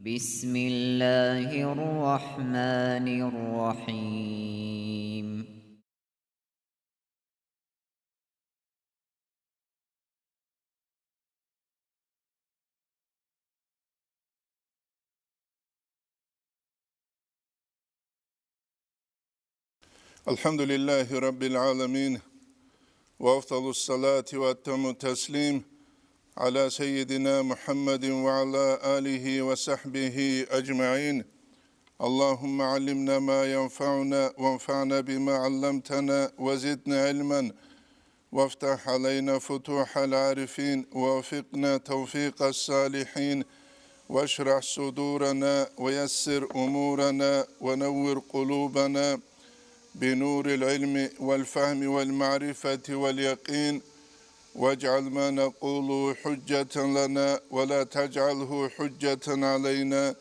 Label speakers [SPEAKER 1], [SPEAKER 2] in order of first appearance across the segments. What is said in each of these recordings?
[SPEAKER 1] بسم الله الرحمن الرحيم.
[SPEAKER 2] الحمد لله رب العالمين، وأفضل الصلاة وأتم التسليم على سيدنا محمد وعلى آله وصحبه أجمعين. اللهم علمنا ما ينفعنا وانفعنا بما علمتنا وزدنا علما، وافتح علينا فتوح العارفين، ووفقنا توفيق الصالحين، واشرح صدورنا ويسر أمورنا ونور قلوبنا بنور العلم والفهم والمعرفة واليقين، واجعل ما نقول حجة لنا ولا تجعله حجة علينا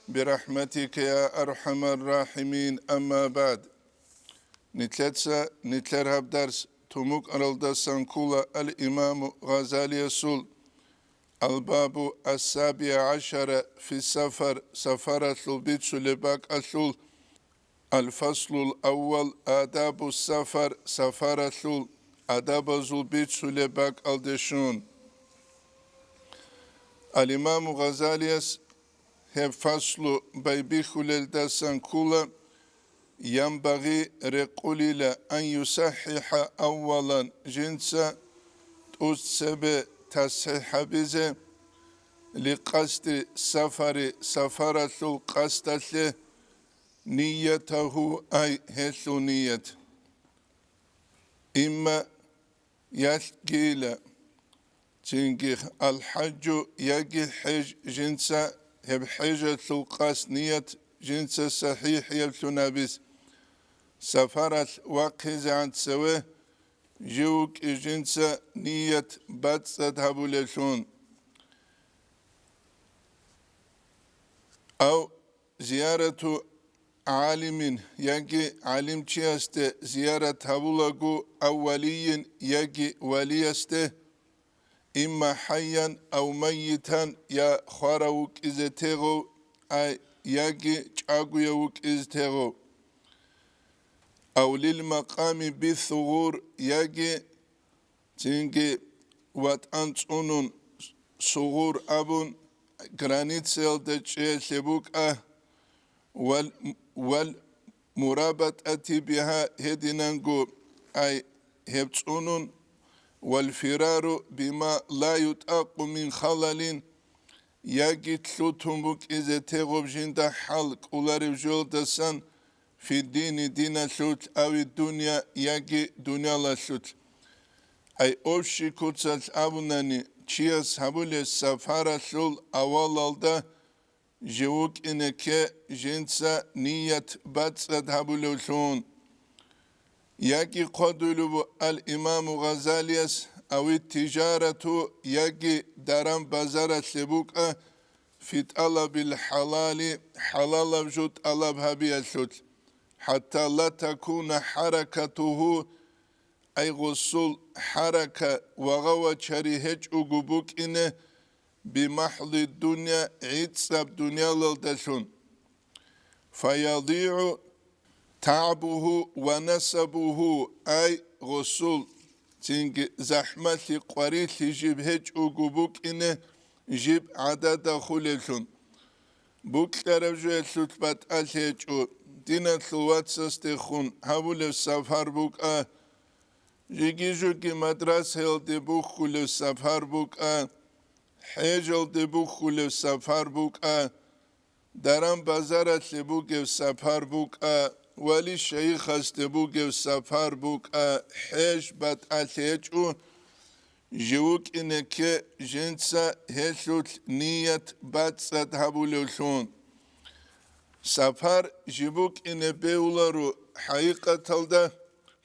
[SPEAKER 2] برحمتك يا أرحم الراحمين. أما بعد، نتلرهب درس تموك أرالدا سانكولا الإمام غزالي السول الباب السابع عشر في السفر، سفرة البيت سلباك السول. الفصل الأول آداب السفر، سفرة آداب البيت سلباك الدشون. الإمام غزالي هي فصل بيبيخ للدسان كولا. ينبغي رقولي أن يصحح أولا جنسا تسبب تصحيح بزي لقصد سفرة القصد نيته أي هسو نية. إما يشكيل تنجيخ الحج يجي حج جنسا هب حجة القاس نية جنسا صحيح يبسونا بس سفرة وقز عن سواه جوك جنسا نية باتسد هبولشون، أو زيارة عالم يجي عالم تشيست زيارة هبولغو أو ولي يجي وليست، إما حيا أو ميتا يا خاروك إزتغو أي يجي تشاغو يوك إزتغو، أو للمقام بالثغور يجي تنجي واتأنتونون صغور أبون جرانيتسيل دجي سبوك والمرابطة بها هدنانجو أي هبتونون، والفرار بما لا يطاق من خلل يجي تلوتمبوك إذا تغب جندا حلق ولارب جولدسان في الدين دين سوت أو الدنيا يجي دنيا لا سوت. أي أوشي كوتسات أبناني تشيس هبولي سفارة سول أولالدا جوك إنك جنسا نية باتسد هبولوشون. يجي قدلو الإمام غزاليس أو التجارة يجي درام بازار سبوك في طلب الحلال حلال بجوت طلب هبيسوت، حتى لا تكون حركته أي غسول حركة وغوى شريهج أقبوك إنه بمحل الدنيا عيدسب دنيا للدشون، فيضيع تعبه ونسبه أي غسول تنج زحمة قريت جيب هج أقبوك إنه جيب عدد خلشون بوك ترجو السلطبات ألهج دينا ثلوات سستخون هاول السفر بوك جيجي جوكي مدرسة الدبوك خل السفر بوك حج الدبوك خل السفر بوك درام بازارة لبوك السفر بوك ولی شیخ است بوگ سفر بوک حج بات الهج جوک اینه که جنسا هشوت نیت بات سد هبولوشون. سفر جبوک اینه بیولارو حقیقت الده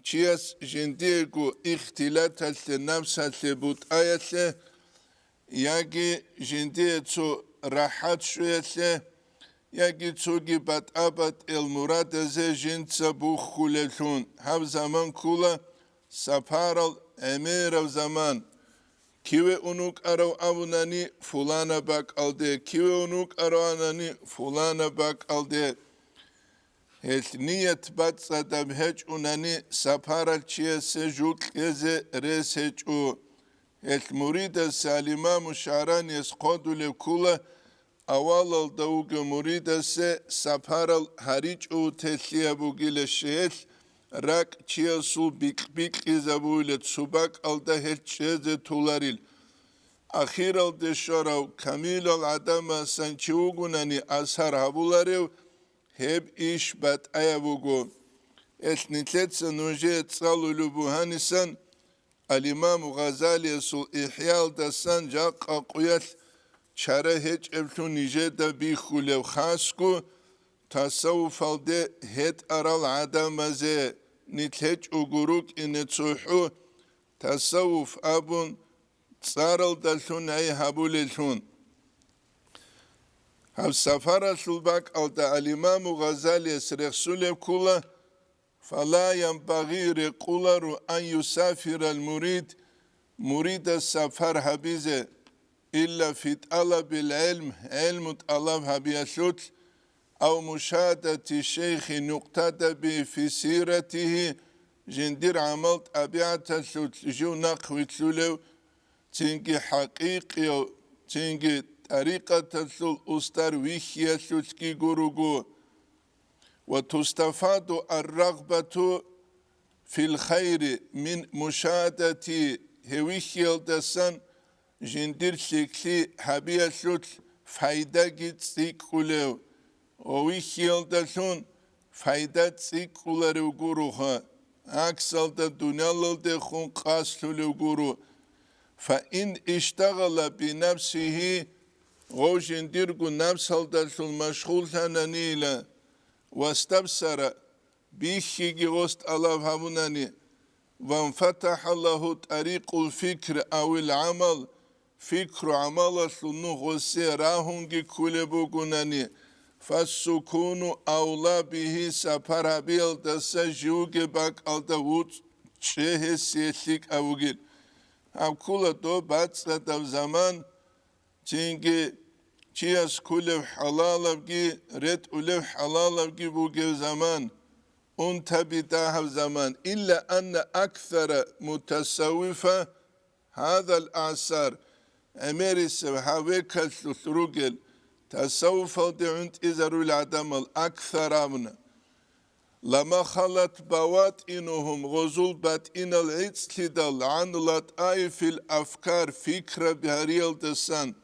[SPEAKER 2] چیز جندیگو اختلاط هست نفس هست بود آیت یکی جندیه تو راحت شویت يجي تسوقي بات أبد المراد زي جنس بوخ كولشون. هب زمان كولا سفارل أمير زمان Kive unuk arav avunani fulana bak alde. Kive unuk aravanani fulana bak alde. Het niyet batsa dam heç unani sapara çiyese juk eze res heç u. Het murida salima muşaran yes kodule kula aval davge murida se saparal hariç u tesliye bugile şehel rak çiyasu bik izabule subak alda het çeze tularil. Akhiral de şorav kamilal adama sançugunani ashar habularev heb iş bat ayavugo. Esnitletsa nuje tsalulu buhanisan al-İmam Gazali sul İhyal dasan jaqa quyal çare hiç evtun nije da bihulev khasku tasavvuf alde het aral adamaze nitleç uguruk inetsuhu tasavvuf abun tsaral dalsun ay habulelsun. Hav safara sulbak alda al-İmam Gazali srexsulev kula فلا ينبغي رقولر أن يسافر المريد مريد السفر هبيزه إلا في طلب العلم علم طلب هبيشوت أو مشاهدة الشيخ نقتدى به في سيرته جندير عملت أبيعة سوت جو نقوي تلو تنجي حقيقي تنجي طريقة سول أستر ويخي سوتكي غروغو وتستفاد الرغبة في الخير من مشاهدة هويخيل دسان جندير شكلي حبيا شوت فايدة جتسيك ولو وويخيل دسون فايدة تسيك ولو غروها أكسل دا دنيال دا خون قاسل لغورو فإن اشتغل بنفسه وجندير نفسه دسون مشغول تنانيلا واستبصر بيخي غوست الله هموناني وانفتح له طريق الفكر أو العمل فكر عمل سنو غسي راهنجي كولبوغوناني فالسكون أولى به سفر بيل دسا جوغي باك الدوود شيه سيسيك أوغيل هم كولا دو باتسا دو زمان تينجي چیاس کلو حلالم گی رد اولو حلالم گی بوگه زمان اون تبی ده زمان إلا أن أكثر متصوفة هذا الأعصار أميرس وحاويك الثروجل تصوف دي عند إزارو العدم الأكثر أمنا لما خلت بوات إنهم غزول بات إن العيد لدل عن لطائف في الأفكار فكرة بهريال دسان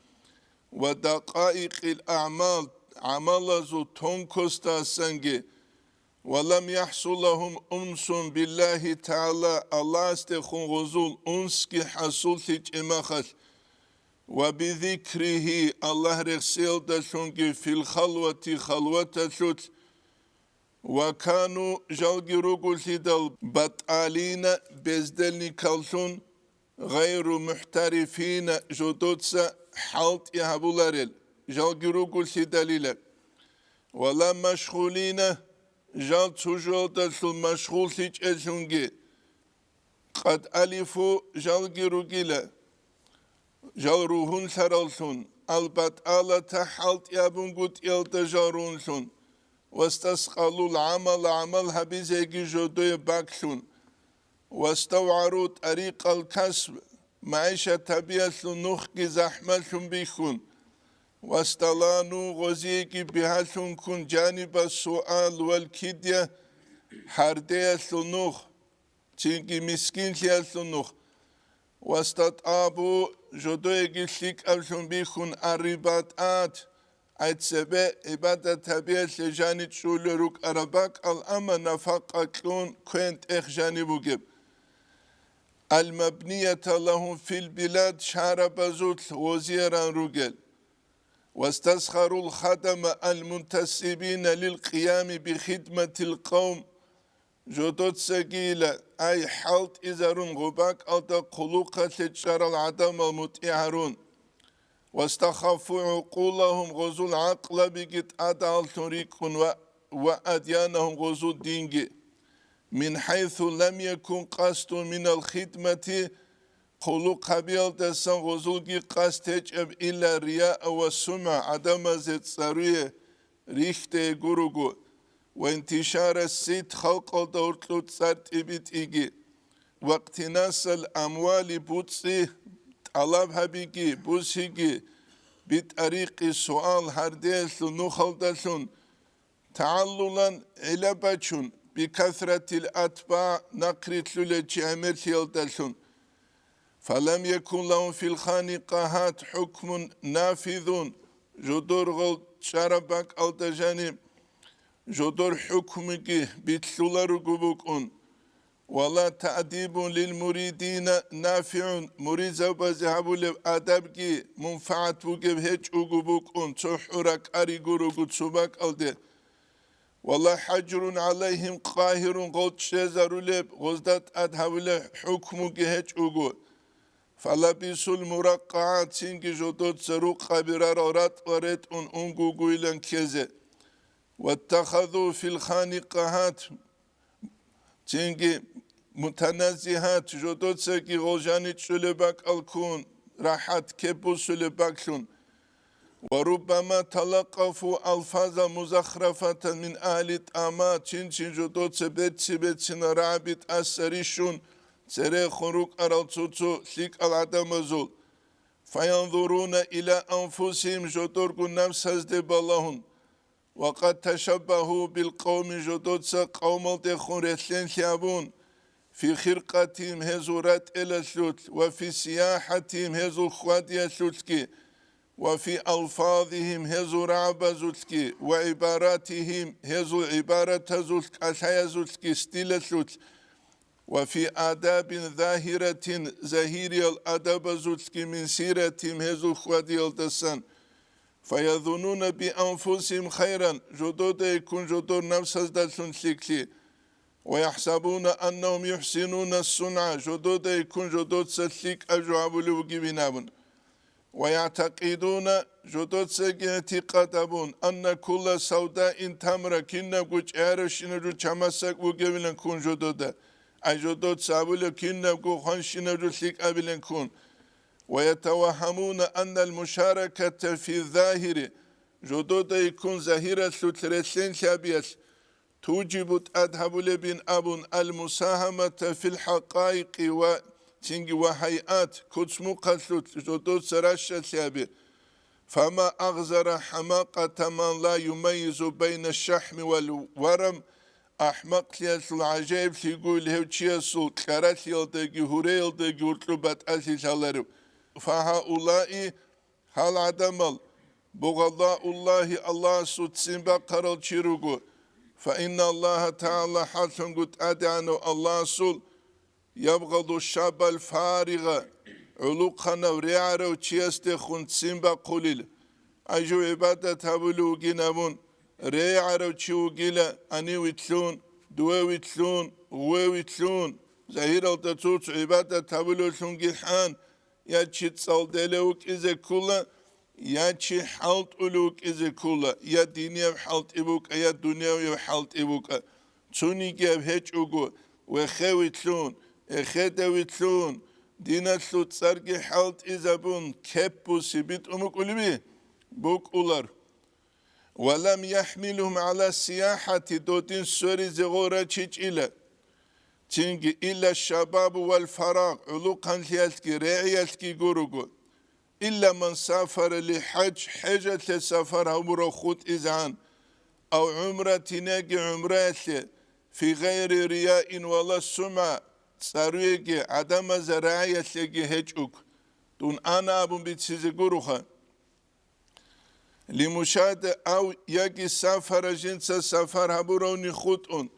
[SPEAKER 2] ودقائق الأعمال عمل زو تنكستا سنجي ولم يحصل لهم أنس بالله تعالى الله استخون غزول أنسكي حصول تيج إماخل وبذكره الله رخصيل دسونجي في الخلوة خلوة شوت وكانوا جالجي رغل تدل بطالين بزدلني كالسون غير محترفين جدودسا حالت يهبولارل جالجي رغل تدليل ولا مشغولين جال تجول دسل مشغول تيج أزونجي قد ألفوا جالجي رغيلا جال روحون سرالسون البت آلا تحالت يابون قد يلد جارونسون واستسقلوا العمل عمل هبيزيجي جودوي باكسون واستوعروا طريق الكسب معيشة تبيس نخي زحمة بيخون واستلانوا غزيكي بهالسون كن جانب السؤال والكدية حردية سنوخ تيجي مسكين سيا سنوخ واستطابوا جدوية شيك أبسون بيخون الرباطات أتسبة إبادة تبيع سجاني تشولروك أرباك الأما نفاق كلون كنت إخجاني بوجب المبنية لهم في البلاد شهر بزوت وزيرا رجل واستسخروا الخدم المنتسبين للقيام بخدمة القوم جدود سجيلة أي حالت إزارون غباك ألتا قلوقة تجار العدم المتئعرون واستخفوا عقولهم غزو العقل بجد أدعال طريق وأديانهم غزو الدينج من حيث لم يكن قصد من الخدمة قولو قبيل دسان غزولگی قاستج اب إلا رياء وسمع عدم زد صاروية ريخته گروگو وانتشار السيد خلق دورتلو تصارت إبت إيجي واقتناص الأموال بوتسي طلب هبيجي بوسيجي بطريق السؤال هرديسلو نخلدسون تعللا علباتشون بكثرة الأتباع نقرتلو لجامل يلدسون فلم يكن لهم في الخانقاهات حكم نافذ جدور غل شربك التجاني جدور حكمك بتلولر قبوكون ولا تأديب للمريدين نافع مريد زبازهب لأدبك منفعت وجب هج قبوكون تحرك أريقورك تسبك الده والله حجر عليهم قاهر قلت شزر لب غزدت أدهب حكمك هج قبوك فلبسوا المرقعات سينجي جدود سروق قبرار رات ورت أنقو قويلن كيزة واتخذوا في الخانقاهات سينجي متنزهات جدود سيكي غوجاني تشلبك الكون راحت كبو سلبكشون وربما تلقفوا ألفاظا مزخرفة من أهل الطامات سينجي جدود سبت سنرابط أسريشون سري خروق أرالتوتو سيك العدمزول فينظرون إلى أنفسهم جدورق نفس هزدب اللهن وقد تشبهوا بالقوم جدود قوم الدخون رسلين ثيابون في خرقتهم هزورات إلى سلوت وفي سياحتهم هزو خوادية سلوتكي وفي ألفاظهم هزو رعب زلتكي وعباراتهم هزو عبارة زلتك أشياء زلتكي ستيل سلوت وفي آداب ظاهرة زهير الأدب زلتكي من سيرتهم هزو خوادي الدسان فيظنون بأنفسهم خيرا جدود يكون جدود نفس هزدالسون سيكلي ويحسبون أنهم يحسنون الصنع جدود يكون جدود سليك أجعب لوجبنابون ويعتقدون جدود سيكي اعتقادبون أن كل سوداء تمر كنا قوش عرشين جو چمسك وجبلن كون جدود أجدود سابل كنا قو خنشين جو سيك أبلن كون ويتوهمون أن المشاركة في الظاهر جدود يكون ظاهرة سلسلين شابيس توجب أذهب لبن أبن المساهمة في الحقائق وهيئات كتسمو قسلت جدود سراشة شابي فما أغزر حماقة من لا يميز بين الشحم والورم أحمق ليس العجائب يقول هو تشيسو كرات يلدقي هوري يلدقي وطلبات أسيس هلارو فهؤلاء هل عدمل بغضاء الله سوتسين بقرل شيروغو فإن الله تعالى حسن قد أدعنو الله سول يبغض الشاب الفارغ علوقنا وريعرو تشيستي خنتسين بقليل أجو عبادة هبلو جنبون ريعرو تشوغيلا أني ويتلون دوي ويتلون غوي ويتلون زهير التطوط عبادة هبلو سنجيحان يا تشيت صالدلوك إذا كلا يا تشي حالت أولوك إذا كلا يا دنيا حالت إبوك يا دنيا حالت إبوك توني جاب هيج أوغو وخويتلون خدويتلون دينا سلوت سرقي حالت إذا بون كبو سبيت أمك أولي بوك أولار ولم يحملهم على السياحة دوتين سوري زغورة تشيج إلا تنجي إلا الشباب والفراغ علوقا ليالكي رعيالكي قروقو إلا من سافر لحج حجة سفر عمره خود إذعان أو عمرة تناجي عمرات في غير رياء ولا سمع سارويجي عدم زراعية لجي هجوك دون أنا أبو بيتسيزي قروخا لمشاهدة أو يجي سافر جنس سفر هبروني خطون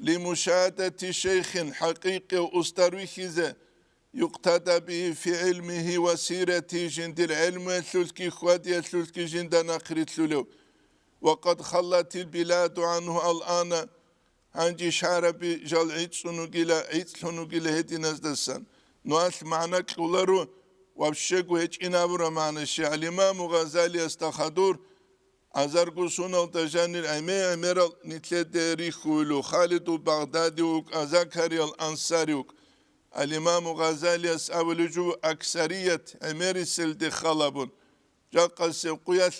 [SPEAKER 2] لمشاهدة شيخ حقيقي وأسترويخيزة يقتدى به في علمه وسيرته جند العلم يسلسكي خواد يسلسكي جند نقرت لولو وقد خلت البلاد عنه الآن هنجي شعربي جال عيدسونو جيلا هدي نزدسان نواس معنى كولارو وابشيكو هيج إنابرا معنى الشيء الإمام غزالي استخدور أزارقو سونو تجاني أميرال نتلد ريخولو خالد بغدادي وك أزاكري الأنصاري وك الإمام غزالي أولجو أكثرية أمريسل دي خلابون جاقا سيقويل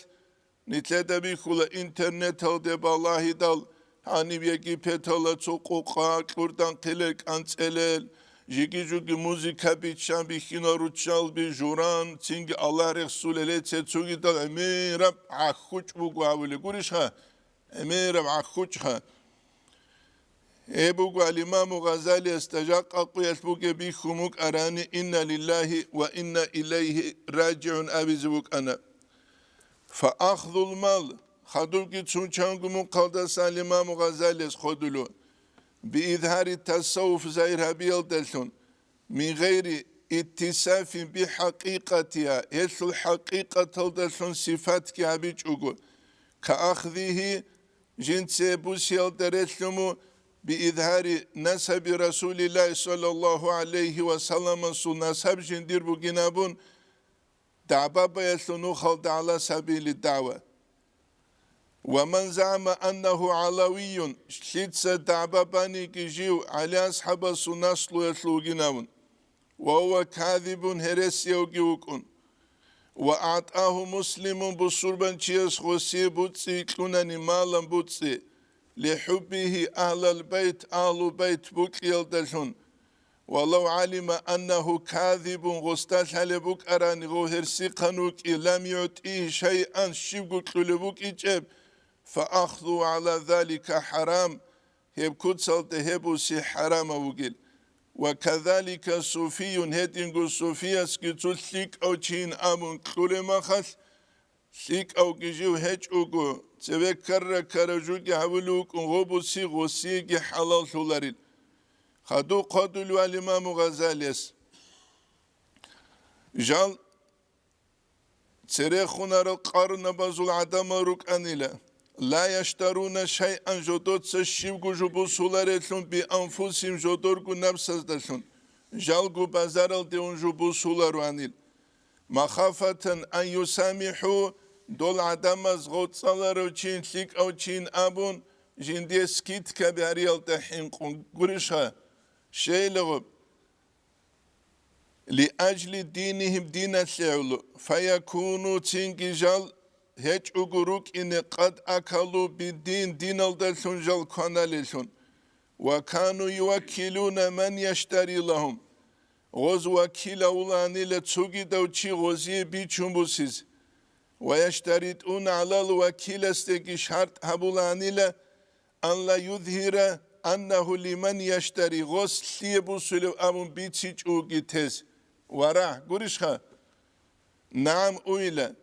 [SPEAKER 2] نتلدا بيخولا إنترنت دي بالله دال hani bir petola çok oka kurdan kelek anselel jigi jugi muzika biçan bir hinoruçal bir juran çünkü Allah Resulü letse çugi da emirab akhuç bu gavuli gurişha emirab akhuçha Ebu İmam Gazali estajak akuyet bu gibi humuk arani inna lillahi ve inna ileyhi raciun abizbuk ana fa akhdul mal خدول کی چونچانگو مقدس الإمام غزالی خدولو بإظهار التصوف زير هبيل دلتون من غير اتصاف بحقيقتها هسل الحقيقة دلتون صفات كي هبيج أقول كأخذه جنس بوسيل درتلمو بإظهار نسب رسول الله صلى الله عليه وسلم سو نسب جندير بجنابون دعبا يسلنو خلد على سبيل الدعوة ومن زعم أنه علوي شلتس دعباباني كجيو على أصحاب السناسلو يسلوغناون وهو كاذب هرسيو جيوكون وأعطاه مسلم بصربان تشيس خوسي بوتسي كلوناني مالا بوتسي لحبه أهل البيت أهل بيت بوكيل دلون ولو علم أنه كاذب غستاش على بوك أراني غوهرسي قنوك لم يعطيه شيئا شبكو كلبوك إجاب فأخذوا على ذلك حرام هب كتسل تهبوسي حرام وقل وكذلك صوفي هدينغو صوفيا سكتو سيك أو تشين آمون كل مخص سيك أو كجيو هج أوغو تبه كرجوك هولوك غوبوسي غوسيك حلال سولارين خدو قدلو الإمام غزاليس جال تريخونا رقارن بازول عدم روك أنيلا لا يشترون شيئا جدود سشيبغو جبو سولاريتلون بأنفسهم جدورغو نفسزدشون جالغو بازارل ديون جبو سولارو أنيل مخافة أن يسامحوا دول عدمز غوتصالارو چين سيك أو چين أبون جندي سكيت كباريال تحين قرشها شيلغو لأجل دينهم دين السعلو فيكونوا تنجي جال هج أقروك إن قد أكلوا بالدين دين الدلسون جال كوناليسون وكانوا يوكلون من يشتري لهم غز وكيل أولاني لتسوغي دوچي غزي بيچون بوسيز ويشترطون على الوكيل استيكي شرط هبولاني أن لا يظهر أنه لمن يشتري غز سيبوسلو أمون بيتسيج أوغي تز ورا قرشها نعم أويلا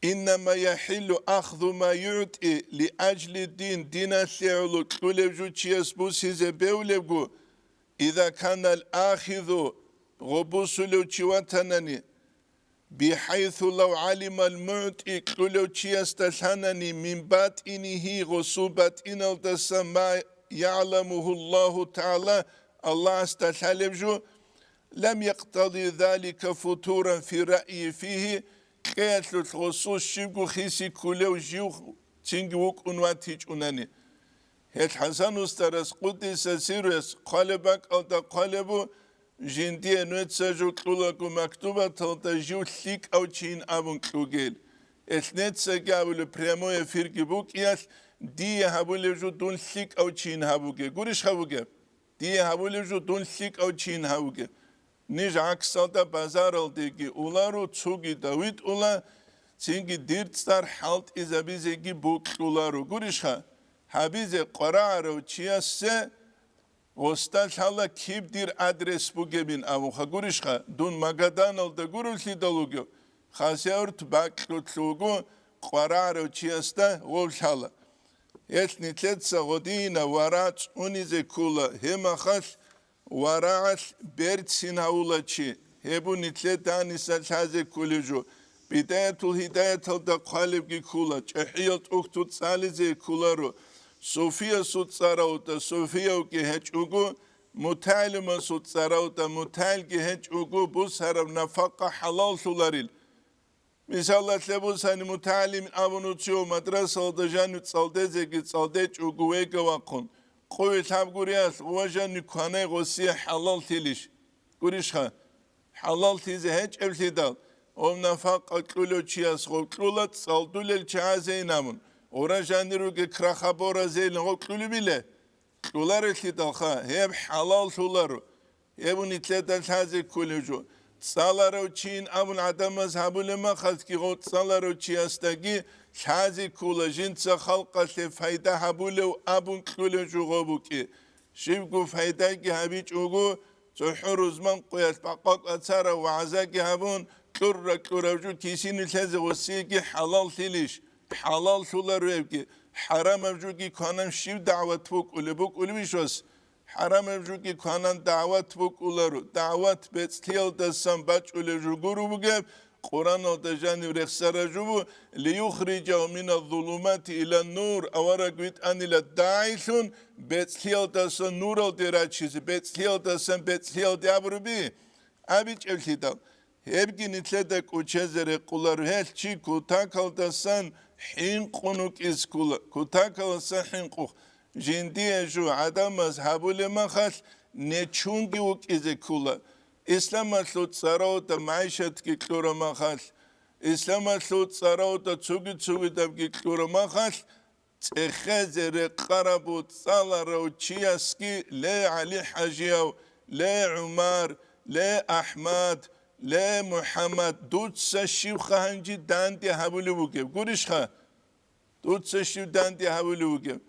[SPEAKER 2] إنما يحل أخذ ما يعطي لأجل الدين دين السعلو كلبجو تشيسبوسي زبيولبجو إذا كان الآخذ غبوسلو تشواتنني بحيث لو علم المعطي كلو تشيستشانني من باطنه غصوبات إن التسمى يعلمه الله تعالى الله استشالبجو لم يقتضي ذلك فتورا في رأيي فيه كيتلو الخصوص شبكو خيسي كولو جيو تنجوك انواتيج اناني هيت حسن استرس قدس سيرس قالبك او دا قالبو جندي نوتساجو كلوكو مكتوبة تلتا جيو ليك او تشين ابون كلوغيل اتنتسا جاولو بريمو يفيركي بوك ياس دي هابولو جو دون ليك او تشين هابوكي قوليش هابوكي دي هابولو جو دون ليك او تشين هابوكي نيج عكسالدا بازارالديكي اولارو تسوغي داويد اولا تينجي ديرتستار حالت إذا بيزيكي بوك اولارو قريشها حبيزي قرارو تشياسي غستاش حالا كيب دير أدرس بوغيبين أموخا قريشها دون مغادانال دا قرولي دالوغيو خاسيورت باكلو تلوغو قرارو تشياستا غول حالا يتني تلتسا غدينا ورات اونيزي كولا هما خاش ورعش بيرتسين هاولاتشي هبو نتلتاني سالحازي كوليجو بداية الهداية الدقالب كولا تحيط اكتو تساليزي كولارو صوفيا سوت ساراوتا صوفيا وكي هجوغو متعلمة سوت ساراوتا متعلقي هجوغو بوس هرب نفاقة حلال سولاريل مثلا تلبوساني متعلم ابونو تشو مدرسة دجانو تصالدزيكي تصالدج وقويقا واقون قوي تاب قرياس وجن كاني غسي حلال تليش Gurishcha. Halal tize hiç evlidal. O nafak akıllı çiyas oklulat saldulel çazeynamın. Ora jandiruge krahabora zeyn oklu bile. Kular evlidal ha. Hep halal sular. Hep unitletel haze kulucu. Salaro çin abun adamaz habulema khalki got salaro çiyastagi haze kulajin sa halqa se fayda habulev abun kulucu gobuki. Şivgu fayda ki habiç ugu سحر زمان قياس بقاق أثارة وعزاك هابون كرة وجود كيسين الهزة والسيكي حلال ثليش حلال سولار ويبكي حرام وجودي كانن شيف دعوة بوك ولا بيشوس حرام وجودي كانن دعوة بوك ولارو دعوة بتسليل دسام باج ولا جوجورو بجاب قرآن وتجاني ورخسر جبو ليخرج من الظلمات إلى النور أورجوت أن إلى الداعثون بتسليل دسام نور الدراتشيز بتسليل دسام بتسليل دابربي أبيج الكتاب هبجي نتلدك وشزر قولر هل شيء كتاكل دسام حين قنوك إسكولا كتاكل دسام حين قخ جندي جو عدم مذهب لما خل نشونجي وك إزكولا إسلام أسلوت سراوت معيشة كيكلورا ما خال إسلام أسلوت سراوت تسوقي تبكي كلورا ما خال تخزر قربوت صالرو تشياسكي لا علي حاجيو لا عمر لا أحمد لا محمد دوت سشيو خانجي داندي هابولو بوكيب قريشخا دوت سشيو داندي هابولو بوكيب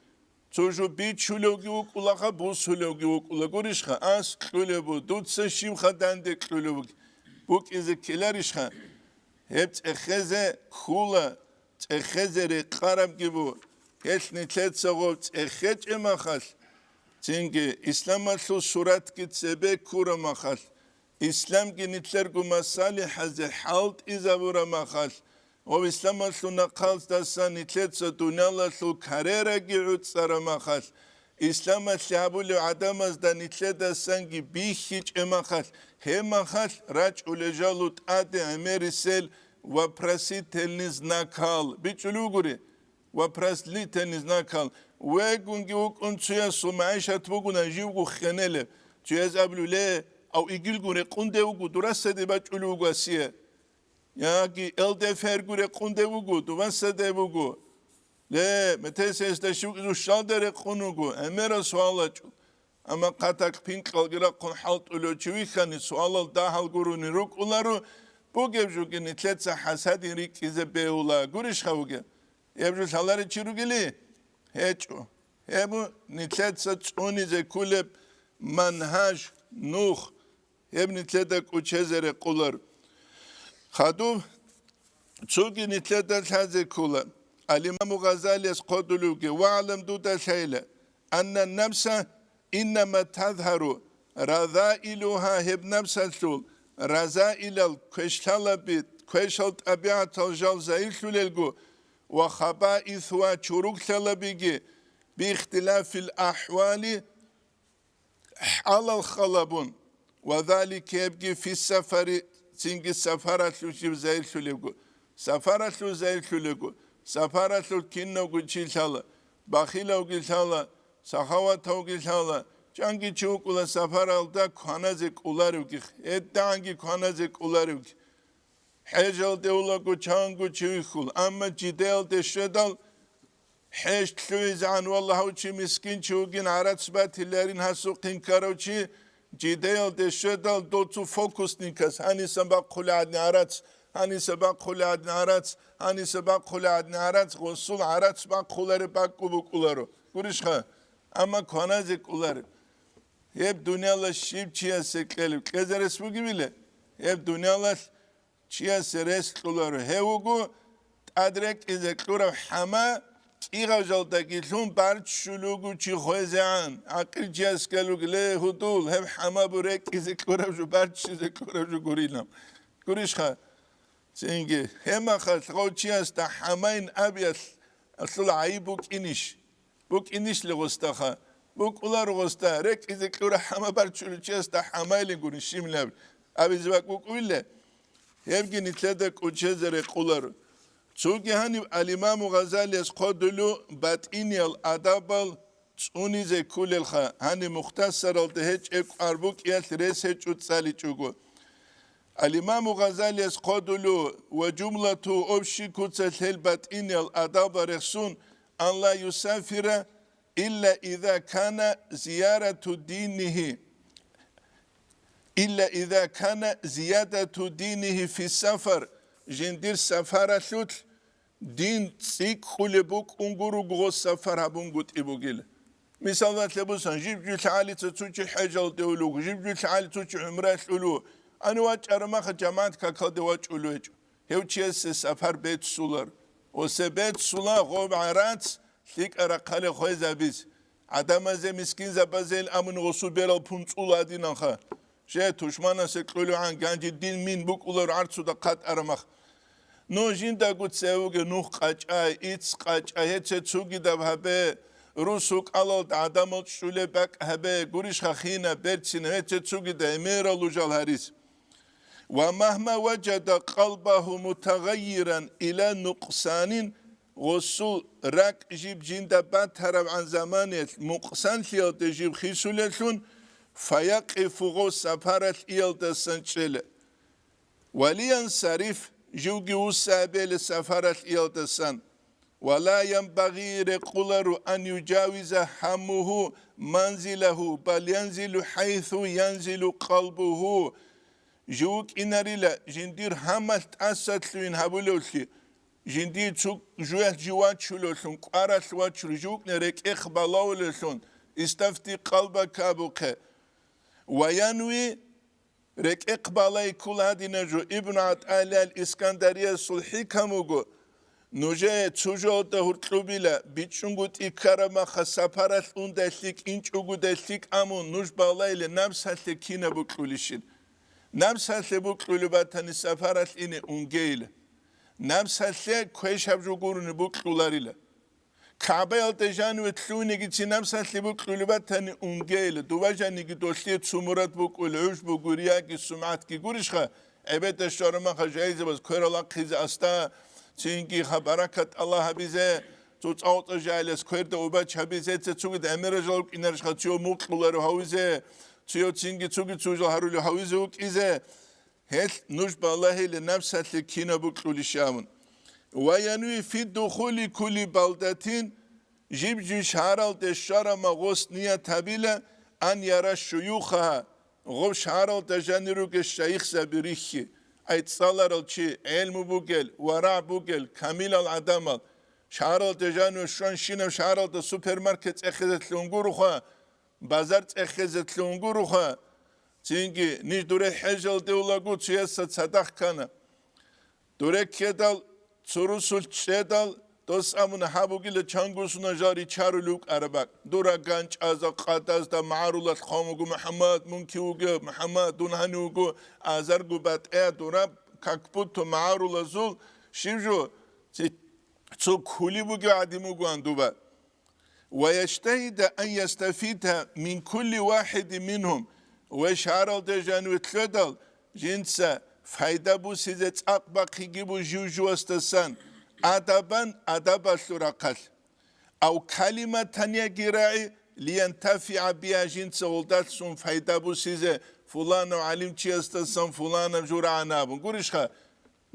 [SPEAKER 2] Çocuğu bir çülüğü ukulağa bu çülüğü ukula görüşe az çülüğü bu dutsa şimhadan de çülüğü bu izkiler işe hep ehze kula ehze qarab gibi hiç nitlet soğuk ehç emahal çünkü İslam'a şu surat gitsebe kuramahal İslam genitler gumasali haze halt izavuramahal O İslam'a şuna kalsın nitletsa dünyala şu karera gi'ut saramahal. İslam'a şabulu adamazda nitledasan ki bir hiç emahal. Hemahal raç ulejalut ade emerisel ve prasi telniz nakal. Biçulu guri. Ve prasli telniz nakal. Ve gungi ukun suya su maişat buguna jivgu khenele. Çuyaz ablule au igil guri kunde ugu durasa de baçulu ugu asiye. Ya ki elde fergure kundevugu, duvansa devugu. Le meteseste şu şaldere konugu. Emera sualaçu. Ama katak pink kalgira kon halt ölçüvi khani sualal dahal guruni ruk ularu. Bu gevju ki nitletsa hasadi rik ize beula. Guriş havuge. Evju salari çirugili. Heço. Hebu nitletsa çunize kulep manhaj nuh. Heb nitletak uçezere kular. خادو تسوقي نتلدل هذه كلها الإمام غزالي يقول واعلم دود شيلة أن النفس إنما تظهر رذائلها هب نفس الشول رذائل الكشتال بيت كشتال أبيعة الجال زائل شلالجو وخبائثها شروق تلبيجي باختلاف الأحوال على الخلبون وذلك يبقى في السفر Çünkü safaratlu zayıf şulegu, safaratlu zayıf şulegu, safaratlu kinno guçilhala, bakhila ugilhala, sahavat ugilhala, çünkü çukula safaralda kanazik ularuk, ettangi kanazik ularuk. Hejal deulagu çangu çuykul, ama cidel de şedal, heş tluizan vallahu çi miskin çugin arat sbatillerin hasuqin karoçi, جديل دشدال دوتو فوكس نيكس هاني سبق خلاد نارات هاني سبق خلاد نارات هاني سبق خلاد نارات غسول عرات سبق خلار باك كوبك ولارو قريشها أما كونازك ولار hep dünyalar şip çiğe seklelim kezer esmu gibiyle hep dünyalar çiğe seres kuları hevugu adrek ezektura hama İğajaldaki son parçuluğu çiğhozean, akıl cihazkalıkle hudul, hep hama burek izekuravu parçı kuravu gurilam. Kurişha, çünkü hem akıl çiğazda hamayn abiyat, asıl ayı buk inişle gostaha, buk ular gosta, rek izekura hama parçulu çiğazda hamayle gurişimler. Abi zibak buk uyle, hep genitledek uçezere kuları. Çünkü hani Al-İmam Gazali eskodulu bat'iniyal adabal ونيزي كل الخا هاني مختصر الدهج أربوك يالرسج وتساليجوجو الإمام غزالي قدلو وجملة أبشي كتسلبت إن الأداب رخصون أن لا يسافر إلا إذا كان زيادة دينه في السفر جندير سفارة ثلث دين تسيك خلبوك انقرو غو سفر هبون قد إبوغيل مثال تلبسان جيب جو تعالي تتوشي حجال دولوك جيب جو تعالي تتوشي عمرات أولو أنا واج أرماخ جماعت كاكال دواج أولوج هيو تشيس سفر بيت سولر وسبيت سولر غوب عرات ثيك أرقال خوي زبيز عدم زي مسكين زبازيل أمن غصو بيرال پونس أولا دينانخا جه توشمانا سكولو عن گانجي دين مين بوك أولر عرصو دا قات أرماخ نو جين دا قد سيوغي نوخ قاچاي إيتس قاچاي هيتسي تسوغي دا بحبه روسوك ألال دا عدامل شولي باك هبه گوريش خخينا برسين هيتسي تسوغي دا اميرا لوجال هاريس ومهما وجد قلبه متغيرا إلى نقصان غسول راك جيب جيندا بات هرب عن زمانية مقصان ثيال تجيب خيسولتون فيقف غو سفارة إيال تسنشل ولينصرف جوجي وسابيل سفارة إيال تسن ولا ينبغي رقولر أن يجاوز همه منزله بل ينزل حيث ينزل قلبه جوك إناريلا جندير همال تأساتلوين هبولوشي جندير تسوك جوات جوات شلوشون قارات وات شلوك نريك إخبالاولوشون استفتي قلبك أبوك وينوي ريك إقبالاي كل هذه نجو ابن عطالة الإسكندرية صلحي كموغو نوجه تسوجو دهور تلوبيلا بيتشنغوت إكارما خسابارات اندهليك إنچوغو دهليك أمون نوج بالاي لنفس هاتلي كينا بكلوليشين نفس هاتلي بكلولباتاني سفارات إني أنجيل نفس هاتلي كويش هبجوغوروني بكلولاريلا كعبه التجانو تلوني جيتي نفس هاتلي بكلولباتاني أنجيل دواجاني جدوشلي تسومرات بكلوش بكورياكي سمعات كي قوريشخا عبادة الشارما خجايزة بس كويرالا قيز أستا تينكي خبركت الله هبيزه توت جالس كويرد وباش هبيزه تسوق امير جالك انرش خاتيو مقلر هاويزه تيو تينكي تسوق هارول هاويزه كيزه هل نوش بالله لنفس الكينا بقول شامن وينوي في دخول كل بلدتين جيب جيش هارالد الشارع غصنية تبيله أن يرى شيوخها غوش هارالد جانيروك الشيخ زبريخي اتصالر الشيء علم بوجل ورع بوجل كامل العدمال شهر تجانو شون شينم شهر سوبر ماركت اخذت لونغوروخا بازارت اخذت لونغوروخا تينجي نيش دوره حجل دولاغو تشيسا صدق كان دوره كيدال تسورسول تشيدال دوس امون حابوغيل چانگوسونا جاري چارولوك عربك دورا گانچ ازا قاداز دا معارولت خاموغو محمد منكيوغو محمد دونهانوغو ازارغو بات دورا كاكبوتو معارولا زول شيفجو تسو كوليبوغو عديموغو اندوبا ويجتهد أن يستفيد من كل واحد منهم وشعرال دجانو تلدل جنسا فايدة بو سيزت أقبق يجيبو جوجو استسان أدبا سرقل أو كلمة تانية جراعي لينتفع بها جنس ولدات سن فايدة بو سيزة فلان وعلم چي استسان فلان جور عنابن قرشخا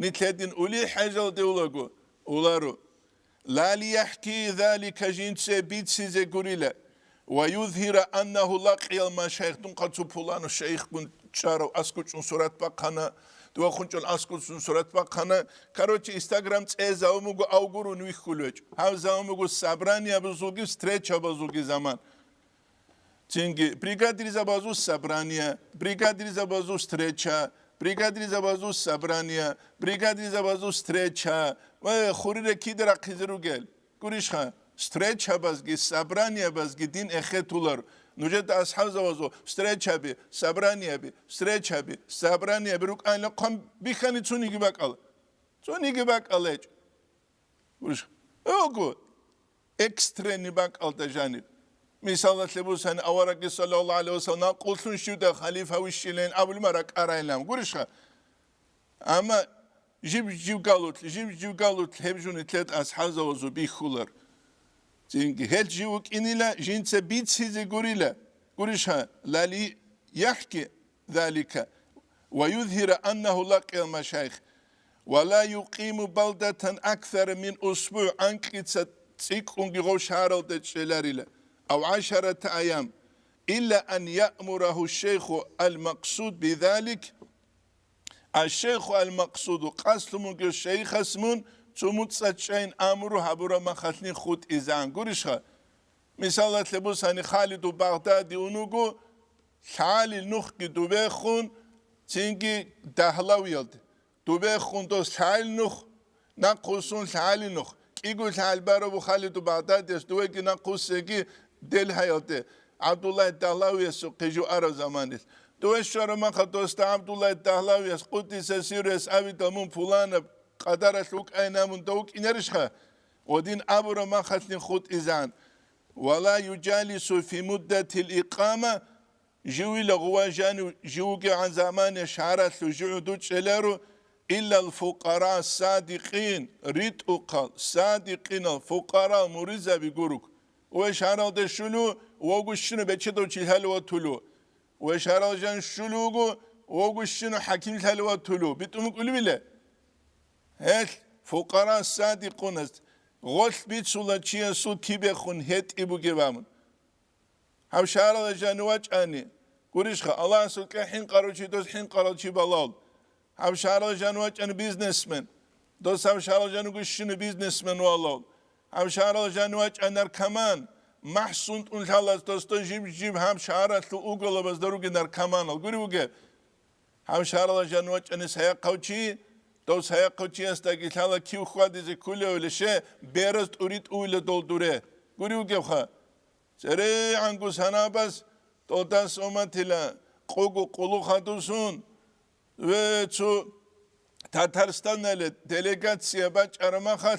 [SPEAKER 2] نتلدين أولي حاجة دولغو أولارو لا ليحكي ذلك جنس بيت سيزة قريلا ويظهر أنه لقي المشايخ تنقل فلان الشيخ كنت شارو أسكوش سورات بقنا دو خونچون اسکوسون صورت باقانه کاروچ اینستاگرام زاومگو آوگورو نویخولوچ هم زاومگو صبرانی بزرگی استرچ بزرگی زمان چنگی بریگادری زبازو صبرانیه بریگادری زبازو استرچا بریگادری زبازو صبرانیه بریگادری زبازو استرچا و خوری رکی در قیزرو گل گوریش خان استرچا بازگی صبرانیه بازگی دین اختولار نوجد أصحاب زوجو استرچابي صبرانيابي استرچابي صبرانيابي روك أنا قم بيخاني توني جباك الله توني جباك الله وش أوكو إكسترا نباك الله تجانب مثال تلبس هن أورك صلى الله عليه وسلم قلتون شو ده خليفة وشيلين أول مرة أرايلام قرشها أما جيب قالوت هبجون ثلاث أصحاب زوجو بيخولر زين هل جيوك إنيلا جنس بيتسيز غوريلا غوريشها لالي يحكي ذلك ويظهر أنه لقي المشايخ ولا يقيم بلدة أكثر من أسبوع أنكتس تيكون غوشارو تشلاريلا أو 10 أيام إلا أن يأمره الشيخ المقصود بذلك الشيخ المقصود قسم الشيخ اسمون تموتساتشين أمره هبورا ما خلني خود إزان غوريشها مثلا تلبوساني خالد بغدادي ونوغو حالي نخي دوبيخون تنجي دهلاويلد دوبيخون دوس حال نخ نقصون حال نخ كيقول حال بارو خالد بغدادي دوغي نقصيكي دل هايلد عبد الله الدهلاوي سقيجو أرى زمانيس دوش شرما خدوست عبد الله الدهلاوي قدس سيرس أبي دمون فلان قدر شوك أينامون دوك إنرشها ودين أبو ما خلني خود إزان ولا يجالس في مدة الإقامة جوي لغواجان جوجي عن زمان شعرت جعدود شلارو إلا الفقراء الصادقين ريت أقل صادقين الفقراء مرزا بيقولوك وشعرال ده شلو وغشنو بچدو چلهلو تلو وشعرال جان شلوغو وغشنو حكيم الهلو تلو بيتومك قولي بله هل فقراء الصادقون است غش بيت سولا چيا سو كيبخون هت إبو جبامون هم شعرال جانواج أني قريشخا الله سوك حين قاروشي دوس حين قاروشي بالال هم شعرال جانواج أن بيزنسمن دوس هم شعرال جانو غشنو بيزنسمن والله هم شعرال جانواج أنر كمان محسون اون خلاص دوستا جيب هم شعرال تو اوغلا بس دروغي نر كمان قريوغه هم شعرال جانواج أن سيا قوشي دوس هيا قوشي استاقي خلا كيو خواديزي كله ولشه بيرست أريد أوله دولدوره قريوغه خا سري عنقو سنابس دوتاس اوماتيلا قوغو قولو خادوسون ve şu Tataristan'la delegasya baş aramakal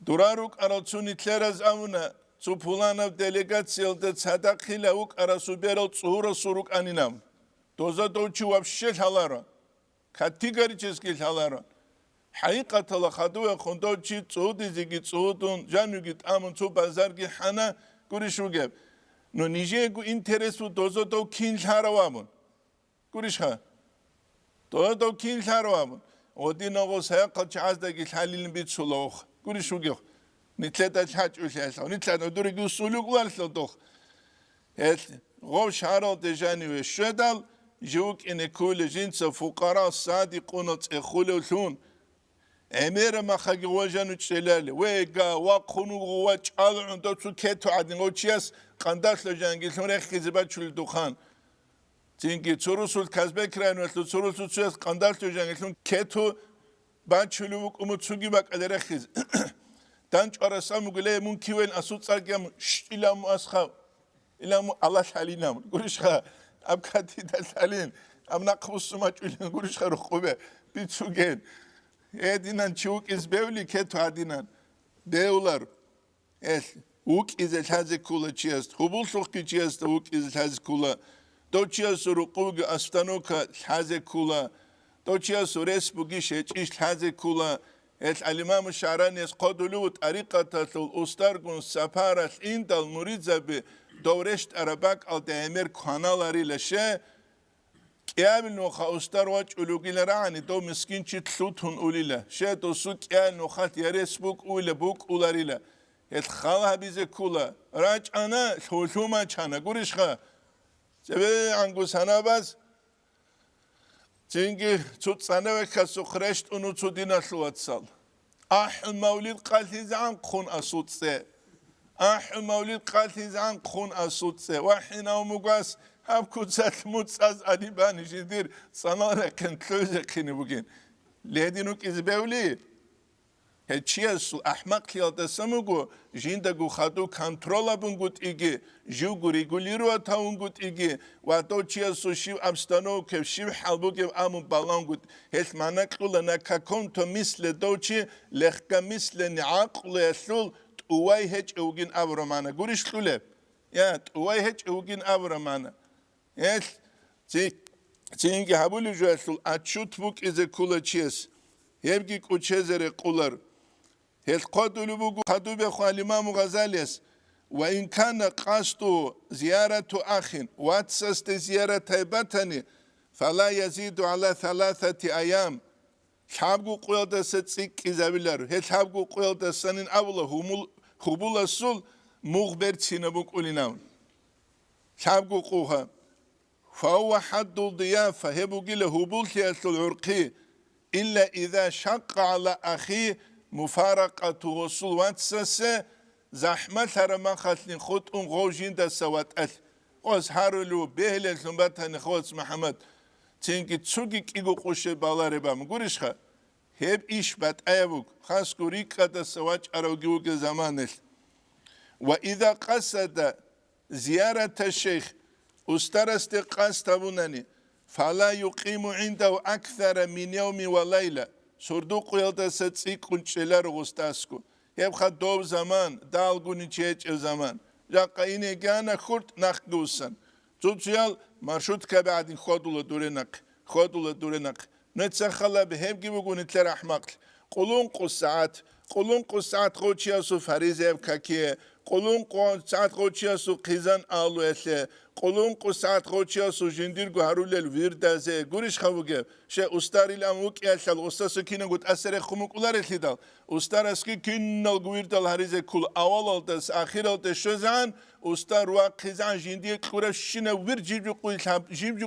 [SPEAKER 2] duraruk arasın itleraz avuna şu pulanav delegasyada sadakıyla uk arasu berot suhura suruk aninam doza doçu вообще halaron kategoriçeski halaron haqiqatla khadu ve khondoçi çodizigi çodun janugit amın ço bazargi hana gurişuge no nije gu interesu doza do kin harawamın gurişha doza kin harawamın odinogo sayaqaç azdagi halilin bit suluq gurişuge nitleta haç ülhesa nitleta durigi suluk varsa et غو شعرال دجاني وشدال جوك إن كل جنس فقراء صادقون تأخلون أمير ما خاج وجانو تشلال ويجا وقنو وج على دوتو كتو عدين وتشيس قنداش لجانجي ثم رخي زباد شل دخان تيجي تروسول كذبة كران وتلو تروسول تشيس قنداش لجانجي ثم كتو بعد شلوك ومتسوقي بق على رخيز تانج أرسام مقولة ممكن وين أسود صارجام إلى مؤسخة إلى الله شالينا قولشها أبكاتي تسالين أم نقبض سماج إلين قولشها رخوبة بيتسوجين هدينا نشوك إزبولي كتو هدينا دولار وك إذا هذا كله تشيست خبول سوكي تشيست وك إذا هذا كله دو تشيست رقوق أستانوك هذا كله دو تشيست رسبوجي شيء هذا كله الإمام الشعراني قدلوت طريقة الأسترغون سفارة إند المريضة دورشت أرباك على تأمير كانالاري لشه كيابل نوخا أستر واج أولوغيل رعني دو مسكين تلوتون أوليلا شه دو سوك يال نوخات يرس بوك أولي بوك أولاريلا يتخالها بيزي كولا راج أنا شوشوما چانا قرشخا سبي عنقو سانا باز چنگي چوت سانا وكا سخرشت أنو چو دينا شوات سال المولد قالتيز عن قون أسود سي المولد قالتيز عن قون أسود سي وحينا ومقاس هم كوتسات موتساز أديباني جدير صنارة كنت لوزقيني بوغين لهدينوك إزباولي هتشيسو أحمق خيالتا سموغو جينداغو خادو كنترولا بونغوت إيجي جوغو ريغوليرو أتاونغوت إيجي واتو تشيسو شيو أبستانو كيف شيو حالبوغي أمون بالانغوت هيث ماناكولا ناكاكونتو مثل دوشي لخكا مثل نعاقل يسول تقواي هج أوغين أبرمانا قوليش لولي يا تقواي هج أوغين أبرمانا يس تينجي هابولي جواسول أتشوت بوك إذا كولا تشيس يبقي كوتشيزري قولر هل قدول بقو قدو بخو الإمام غزاليس وإن كان قصد زيارة أخ واتسست زيارة بطني فلا يزيد على 3 أيام حابقو قويلة ستسيك إزابيلارو هل حابقو قويلة سنين أولا خبول السول مغبر تسينبوك أوليناون حابقو قوها فهو حد الضيافة هبو قيل هبول تياسل العرقي إلا إذا شق على أخيه مفارقة وصول واتسس زحمة رما خاتلين خط غوجين دا سوات أث وزهارو لو بهل الثنبات نخوص محمد تنكي تسوكي كيغو قوشي بالاربا مقورشخا هب إيش بات أيبوك خاص كوريكا دا سواج أروغيوك زمانش وإذا قصد زيارة الشيخ استرست قاستبونني فلا يقيم عنده أكثر من يوم وليلة صردوق يلدا ستسيك كنشلر غستاسكو يبقى دوب زمان دالغوني تشيج زمان جاقا إني جانا خورت نخجوسن توتيال مرشوط كبعد خودولا دورنق نتسخلا بهم جيبوغوني تلر أحمق قولون قصات خوشياسو فريزة بكاكيه قولون قصات خوشياسو قيزان آلو إثلي قولون قصات خوشياسو جنديرغو هارول الويردازه غوريش خاوغه شه استاري لاموك يالشال استاسو كينا قد أسره خموك أولار إثليدال استارسكي كينال غويردال هاريزه كل أول الدس آخر الدس شوزان استار واقعزان جندير كورا شينا وير جيبجو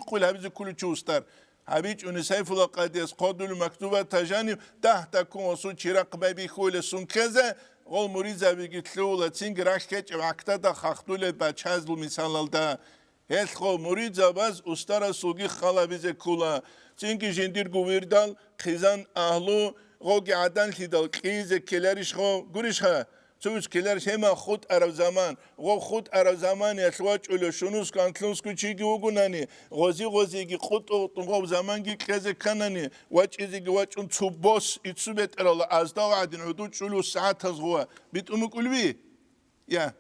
[SPEAKER 2] قويل هابيزه كلو چو استار هابيج ونسيف القاديس قادل مكتوبة تجانب تحت كون وصول شراق بابي خويل سنكزه غول مريزة بيجتلو لتسينج راكتش وعكتادا خاختولة بچازلو مثال دا هل غول مريزة باز استار سوغي خالا بيزه كولا تسينج جندير غويردال خيزان أهلو غوغي عدان لدال قيزة كلاريش غو غوريش ها توش كلارش هما خود عرب زمان غو خود عرب زمان يسواج اولو شنوس كانتلونس كوچيگي وگوناني غوزي گي خود غو زمان گي كزه كاناني واج ازي گي واج اون توبوس اتسوبت ارالا ازدا وعدين عدود شلو ساعت از غوا بيت امك قلبي يا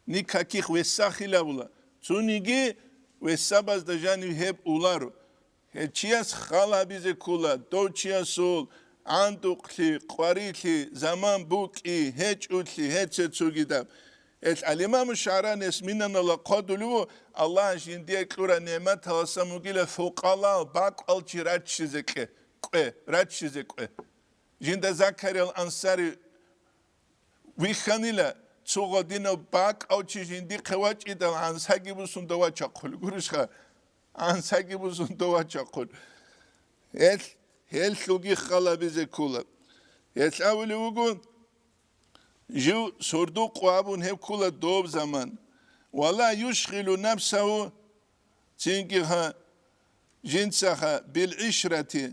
[SPEAKER 2] نيكاكيخ وساخي لابولا تونيگي وساباز دجاني هب اولارو هچياس خالا بيزه كولا دو چياسول عندوقلي قواريلي زمان بوكي هيج اوتلي هيج تسوغيدام الإمام الشعراني اسمنا لقادلو الله جندي كلورا نعمت وسموغيل فوق الله باق الجي راتشيزك راتشيزك جند زكريا الأنصاري ويخانيلا تسوغدينو باق الجي جندي قواج إدال عن ساقبو سندوا چاقل قرشخا عن ساقبو سندوا چاقل هل سوغي خلا بيزه كولا يتلاولي وقون جو صردوق وابون هب كولا دوب زمان ولا يشغل نفسه تنجها جنسها بالعشرة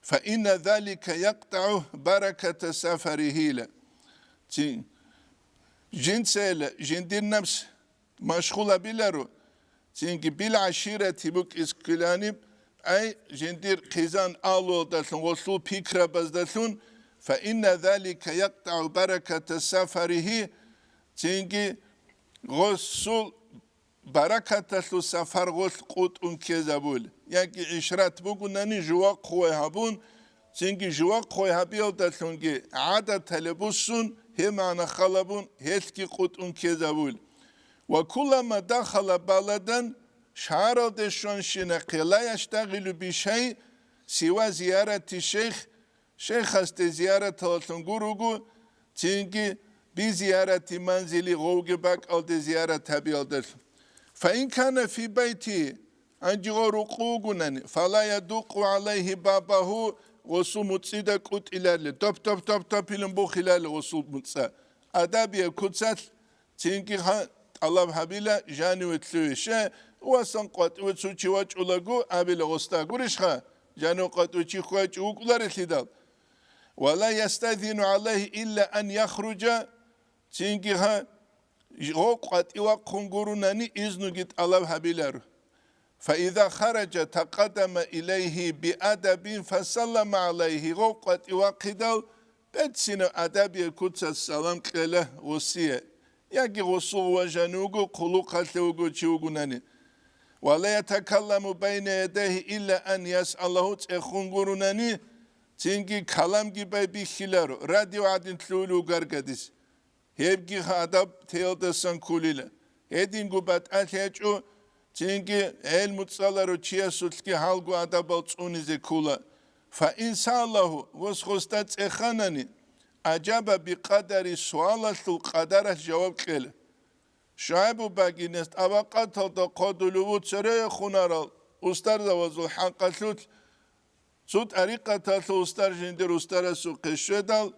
[SPEAKER 2] فإن ذلك يقطع بركة سفره له جنسه جندير نفس مشغولة بلارو تنجي بالعشيرة بك اسكلانب أي جندير قيزان آلو دلون وصول بيكرا بزدلون فإن ذلك يقطع بركة سفره تنجي غسول بركة سفر غسل قوت انكزابول يعني عشرات بقولناني جواق خوي هابون تنجي جواق خوي هابيو دلونجي عادة تلبسون هم عنا خلبون هلكي قوت انكزابول وكلما دخل بلدا شعر دشون شنقي لا يشتغل بشيء سوى زيارة الشيخ شيخ است زيارة التنقروغو تنجي بزيارة منزل غوغ باك أو زيارة تبيل فإن كان في بيته أنجي غرقوغنني فلا يدق عليه بابه وصو متصيدا كوت إلالي توب إلنبوخ إلالي وصو متصا أدابي كوتسات تنجي الله حبيلا جاني وتلوشة واسن قط وتسوچي واج اولغو ابل غستا غوريشخا جانو قط وچي خواج اوكلار تيدال ولا يستاذن عليه الا ان يخرج تينجها جو قط وقنغورناني اذن جت الله حبيلار فاذا خرج تقدم اليه بادب فسلم عليه جو قط وقدال بتسن ادب يكوت السلام قله وصيه يجي غسو وجنوغو قلوقاتلوغو تشوغناني ولا يتكلم بين يديه إلا أن يسأله تخنغرنني تینگی کلام گی بای بیخیلارو رادیو عدین تلولو گرگدیس هبگی خاداب تیلدسان کولیله هدینگو بات اتهچو تینگی علم تصالارو چیا سوتکی حالگو عدابال تونیزه کولا فإنسالله وسخستات اخانني عجب بقدر سؤالات القدر جواب كله شعب باقينست أبقات هذا قدلو تسرى خنارال أستر دوازل حقلت سود أريقة تلو أستر جندر أستر سوق الشدال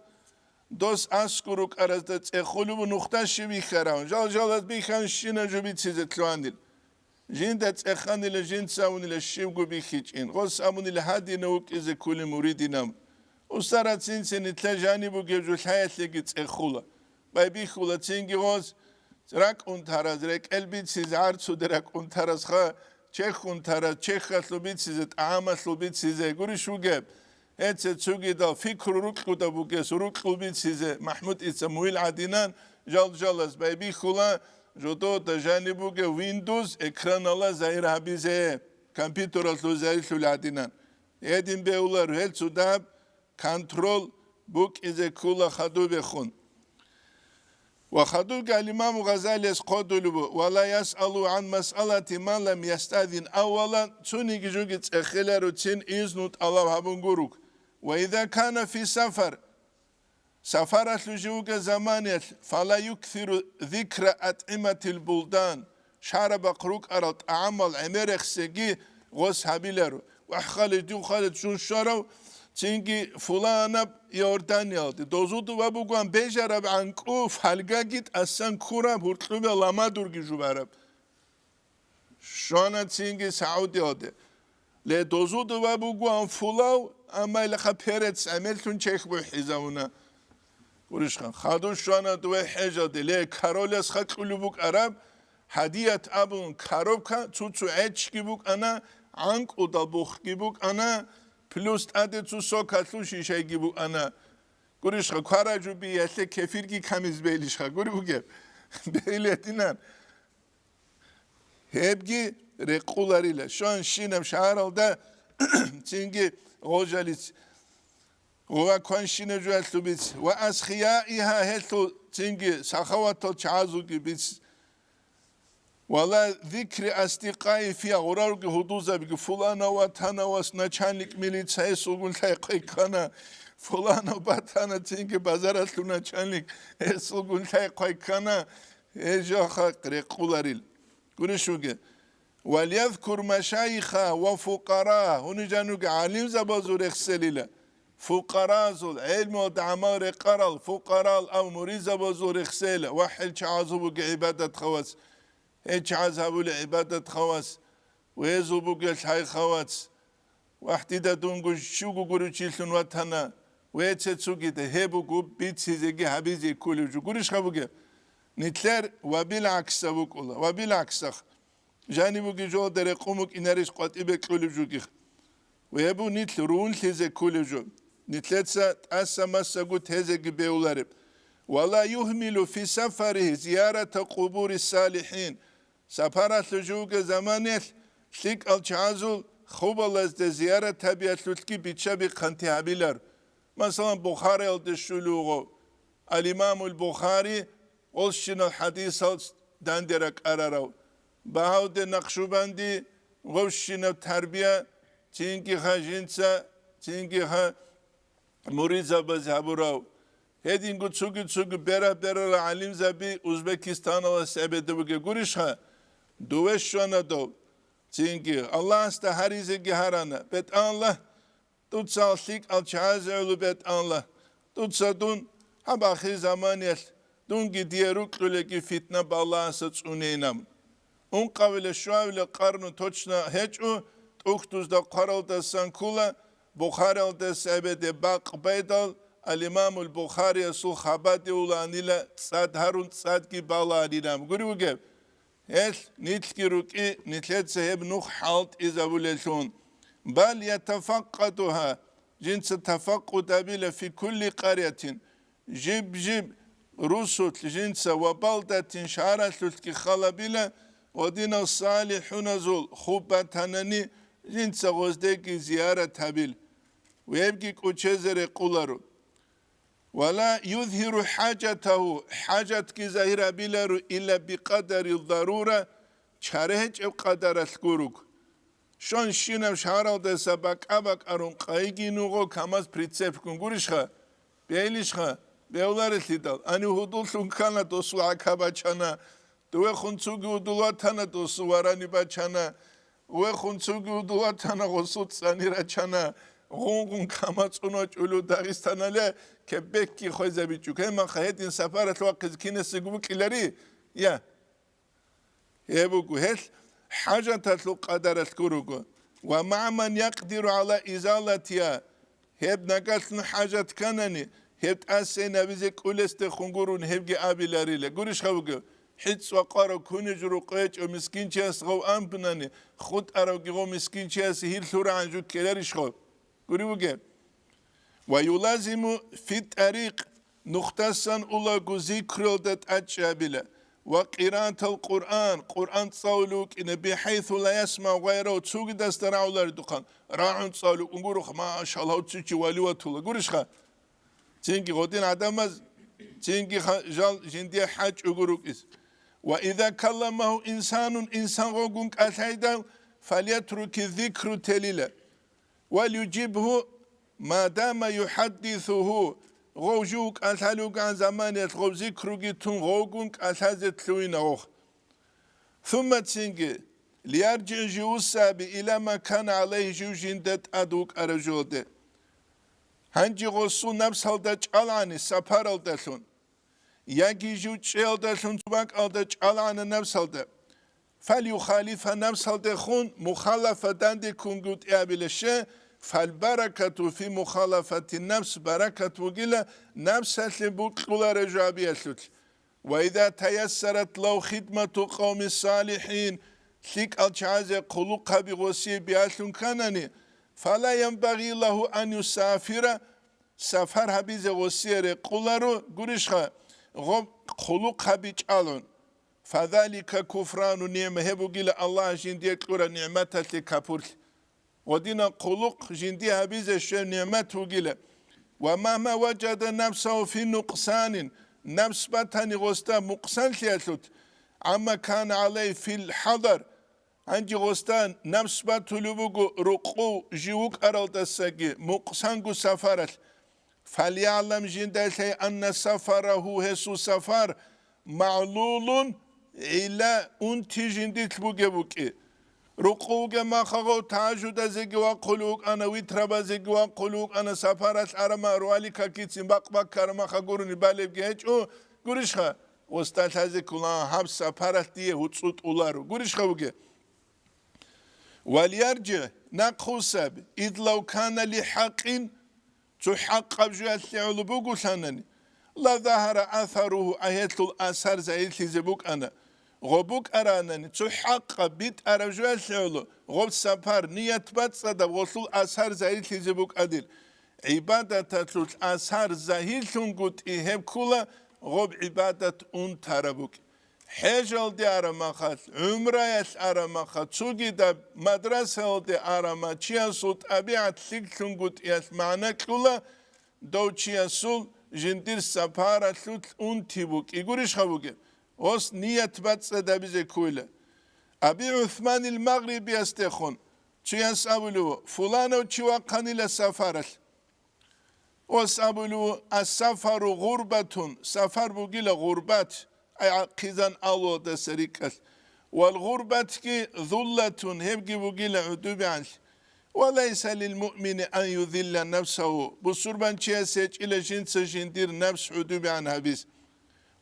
[SPEAKER 2] دوس أسكروك أرزت أخلو نختش بيخران جال بيخان شينا جبيت سيزت لواندل جندت أخاني لجند ساموني للشيمغو بيخيجين غوص ساموني لهادي نوك إذا كل مريدينام أسترات سنسني تلاجاني بوجيجو الحياة لقيت أخولا باي بيخولا تينجي غوص راك أنتراز راك البيت سيز عارتسو دراك أنتراز خا چخ أنتراز چخ خاتلو بيت سيزت عامتلو بيت سيزه قولي شو جاب هتس تسوقي دا فكر روكو دا بوكيس روكو بيت سيزه محمود إتسامويل عدينان جالس باي بيخولا جودو دا جانبوغ ويندوز اكران الله زاير حبيزه كمبيوتر الله زاير لعدينان يدين بيولار هل سوداب كنترول بوك إذا كولا خدو بخون وخدو قال الإمام غزالي قدلو ولا يسألوا عن مسألة ما لم يستأذن أولا توني جوجت اخلارو تين إذنوت الله هبنغوروك وإذا كان في سفرت لجوج زمانيت فلا يكثر ذكر أطعمة البلدان شارب قروك أرد أعمال عمرخ سجي غوث هبيلرو وخالد دو خالد شون شارو تينجي فلانا يوردانيا دوزودو وابوغان بيجرب عنكو فالغا جيت أسان كورا بورتلو بلاما دورجي جوبارب شانا تينجي سعودي هاده له دوزودو وابوغان فلاو أما إلخا بيرتس عملتون چيخ بو حيزاونا ورشخان خادوش شانا دوه حجاده له كاروليس خاك قلوبوك عرب هدية أبون كاروبكا توتو عيشكي بوك أنا عنك ودالبوخكي بوك أنا بلوست أدي تو سوكاتلو شيشايكي بوك أنا ورشخان كاراجو بيهتل كفيركي كاميز بيليشخان ورشخان بيليتينان هبگي رقولاريلا شان شينم شعرال دا تينجي غوجاليت وكونشين جوالتو بيت وأسخيائها هلتو تنجي سخواتو تعازوكي بيت ولا ذكر أصدقائي فيها غرارك هدوزا بيك فلانا واتانا واسناچانلك ميليت سايسوغن تايقاي كانا فلانا وباتانا تنجي بازارتلو ناچانلك سوغن تايقاي كانا إجاخا قريقولاريل قريشوغي وليذكر مشايخا وفقراء هنجانوك عالم زبازور اخسليلا فقراء زول علم ودعمار قرال فقراء أو مريزة بزور خسيلة وحل شعازبو عبادة خواس هيك عزابو لعبادة خواس ويزوبو الحي خواس واحتدا دونغو شوغو غورو تشيلتون واتانا ويتسوغي تهيبو غو بيتسيزيغي حبيزي كولو جو غوريش خابوغي نتلر وبالعكس سبوك الله وبالعكس جانبوغي جو دري قوموك إناريش قوات إبك كولو جوغي ويبو نتل رون تيزي كولو جو نتلتسا أسا مساقو تهزق بيولارب ولا يهمل في سفره زيارة قبور الصالحين سفرات لجوغ زمانيت لك الچازول خوب الله زيارة تبيات لتكي بيتشابي قنتي عبيلر مثلا بخاري الدشلوغو الإمام البخاري أولشن الحديث داندرك أرارو بهاود نقشبندي غوشن التربية تينكي خاجينسا تينكي خا مريزا بزهبراو هدينغو تسوغي بيرا علم زبي أوزبكستان الله سبده بگه گورشها دوش شوانا دو تينكي الله استا هريزه گهرانا بيت الله tutsa lik alçaz ölübet anla tutsa dun habahi zamaniyel dun gidiyeruk leki fitne balası tsuneynam un kavile şuavle qarnu toçna heçu uktuzda qaralda sankula Bukhari'de sebede bak baydal al-İmamul Bukhari sul habadi ulanile sad harun sad ki baladinam guruge el nitkiruki nitletse heb nuh halt izabuleshun bal yetefakkaduha cins tefakkud bile fi kulli qaryatin jib rusut cins ve baldatin şaratul ki khalabile ودين الصالحون زول خوبتنني جنس غزدك زيارة تبيل ويبقي كوتشزر قولارو ولا يظهر حاجته حاجتك ظاهرة بلارو إلا بقدر الضرورة شارهج قدر الكوروك شون شينم شارل ده سبك أبك أرون قايقي نوغو كماز بريتسيب كنغوريشخا بيليشخا بيولار سيدال أني هدول سنكانا دوسو عكابا چانا دوه خونسوگي هدولاتانا دوسو وراني با چانا وه خونسوگي هدولاتانا غصوت سانيرا چانا غونغون كماز اونو چولو داغستاناله که بکی خوزه بیچوک همان خواهد این سفارت وقت کینه سگو کلاری یا يبقوا هل حاجة تطلق قدرت كروكو ومع من يقدر على إزالتها هب نقصن حاجة كانني هب تأسينا بزيك أولست خنقرون هبجي أبي لاريلا قرش خوكو حدث وقارو كونج رقيج ومسكين چاس غو أمبناني خود أروكي غو مسكين چاس هير ثورة عن جود كلارش خو قريبوكي ويلازم في الطريق نختصا أولاغو ذكر دت أجابلا وقراءة القرآن قرآن تصولوك إن بحيث لا يسمع غيره تسوق دسترع ولا ردقان راعون تصولوك نقولوخ ما شاء الله تسوكي واليواتولا قولشخا تنكي غدين عدامز تنكي جال جندي حاج أقولوك إس وإذا كلمه إنسان غوغونك أتايدا فليترك الذكر تليلا وليجيبه ما دام يحدثه غوجوك أثالوك عن زمانية غو ذكروكي تون غوغونك أثازت لوين أوخ ثم تسنجي ليرجع جوسابي إلى ما كان عليه جوجين دت أدوك أرجوده هنجي غصو نفس هلدج ألاني سفر هلدشون يجي جوج هلدشون تباك هلدج ألاني نفس هلده فليخالف نفس هلدخون مخالفة داندي كونجوت إابلشه فالبركة في مخالفة النفس بركة وقيلة نفس اللي رجابية وإذا تيسرت له خدمة قوم الصالحين ثيك الشعازة قلوقها بغسي بياسون كانني فلا ينبغي له أن يسافر سفرها بيزي غسير قولارو قرشها قلوقها بيجعلون فذلك كفران نعمة هبو قيلة الله جنديك لورا نعمتها لكابورل ودينا قلق جنديها بيزة نعمت وقيلة ومهما وجد نفسه في نقصان نفس بطاني غستا مقصان سياسوت عما كان عليه في الحضر عندي غستا نفس بطلبوغو رقو جيوك أرالد الساقي مقصانغو سفرت فليعلم جندالتي أن سفره هسو سفر معلول إلى أنتي جنديت بوغي رقوق ما خغو تاجود زگی و قلوق انا ویتربا زگی و قلوق انا سفارت ارما روالي كاكيتسين باق كارما خغورني بالب گهچو گورشخا استاد هزي كلان حب سفارت دي حصوت اولارو گورشخا وگه وليرجع نقوسب اذ لو كان لحق تحقق جهت علبوغو سنني لا ظهر اثره ايت الاثر زيت زبوك انا غبوك أرانني تحقق بيت أرجوال سعلو غب سفر نيت بتصد وصول أسهر زهير تزبوك أدير عبادة تلوت أسهر زهير تنقود إيهب كولا غب عبادة تربوك حجل دي أرمخات عمرية أرمخات سوغي دا مدرسة دي أرمخات چياسول طبيعة سيك تنقود إيهب معنى كولا دو چياسول جندير سفارة تلوت تبوك إيقوريش خبوك اوس نیت بتصدا بيزي كويله ابي عثمان المغربي استخون چياس ابلو فلانو چوا قنيله سفرت اوس ابلو السفر غربة سفر بوغيله غربت اي قيزان الو دسريكس والغربة كي ذلة هبغي بوغيله عدوب عنه وليس للمؤمن ان يذل نفسه بسربان چياسيچ الى جنس جندير نفس عدوب عنها بيز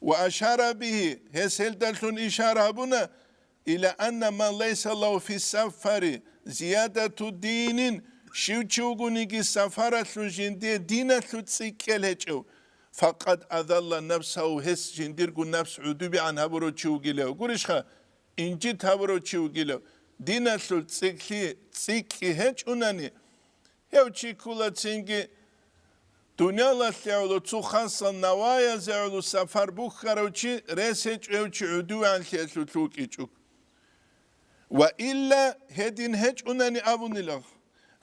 [SPEAKER 2] وأشار به هسهل دلتون إشارة بنا إلى أن من ليس له في السفر زيادة دين شو تشوغونيكي سفرة جندي دينة تسيكل هجو فقد أذل نفسه هس جنديرغو نفس عدوبي عن هبرو تشوغي له قرشخا إنجيت هبرو تشوغي له دينة تسيكي هجوناني هاو تشيكولا تسينجي دنيا لسعلو تخصص نوايا زعلو سفر بخاروشي رسج اوشي عدو عن سياسو توكيشوك وإلا هدين هج أناني أبوني لغ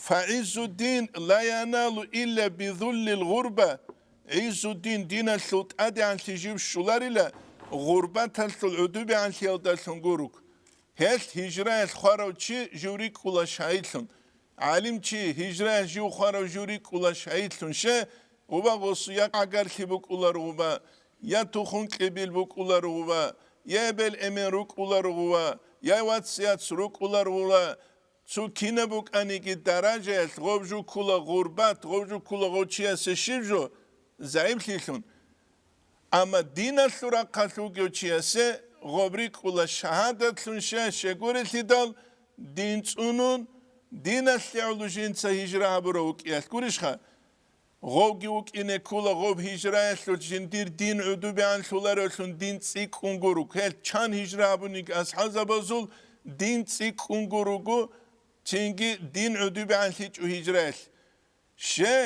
[SPEAKER 2] فعز الدين لا ينال إلا بذل الغربة عز الدين دين السلط أدي عن تجيب الشلار إلى غربة العدوبة عن تيالدا سنقورك هل هجرة الخارو تشي جوريك ولا شايتلن عالم تشي هجرة جو خارو جوريك ولا شايتلن شا وبا غصو يا عقار كيبوك ولا رغبا يا تخون كبيل بوك ولا رغبا يا بل أميروك ولا رغبا يا واتسيات سروك ولا رغبا سو كينا بوك أنيكي درجة غوبجو كولا غربات غوبجو كولا غوتشيا سشيبجو زعيم تلون أما دينا سورا قاتلو جوتشيا سي غوبريك ولا شهادة لنشا شغوري تدال دين تونون دينا سيعلو جينسا هجرة بروك يالكوريشخا غوغي وك إنه كولا غوب هجرة يسلو جندير دين عدوبي عن سولار يسلون دين تسيك كونغوروك هل چان هجرة بونيك أسحازا بازول دين تسيك كونغوروكو تنجي دين عدوبي عن هيج وهجرة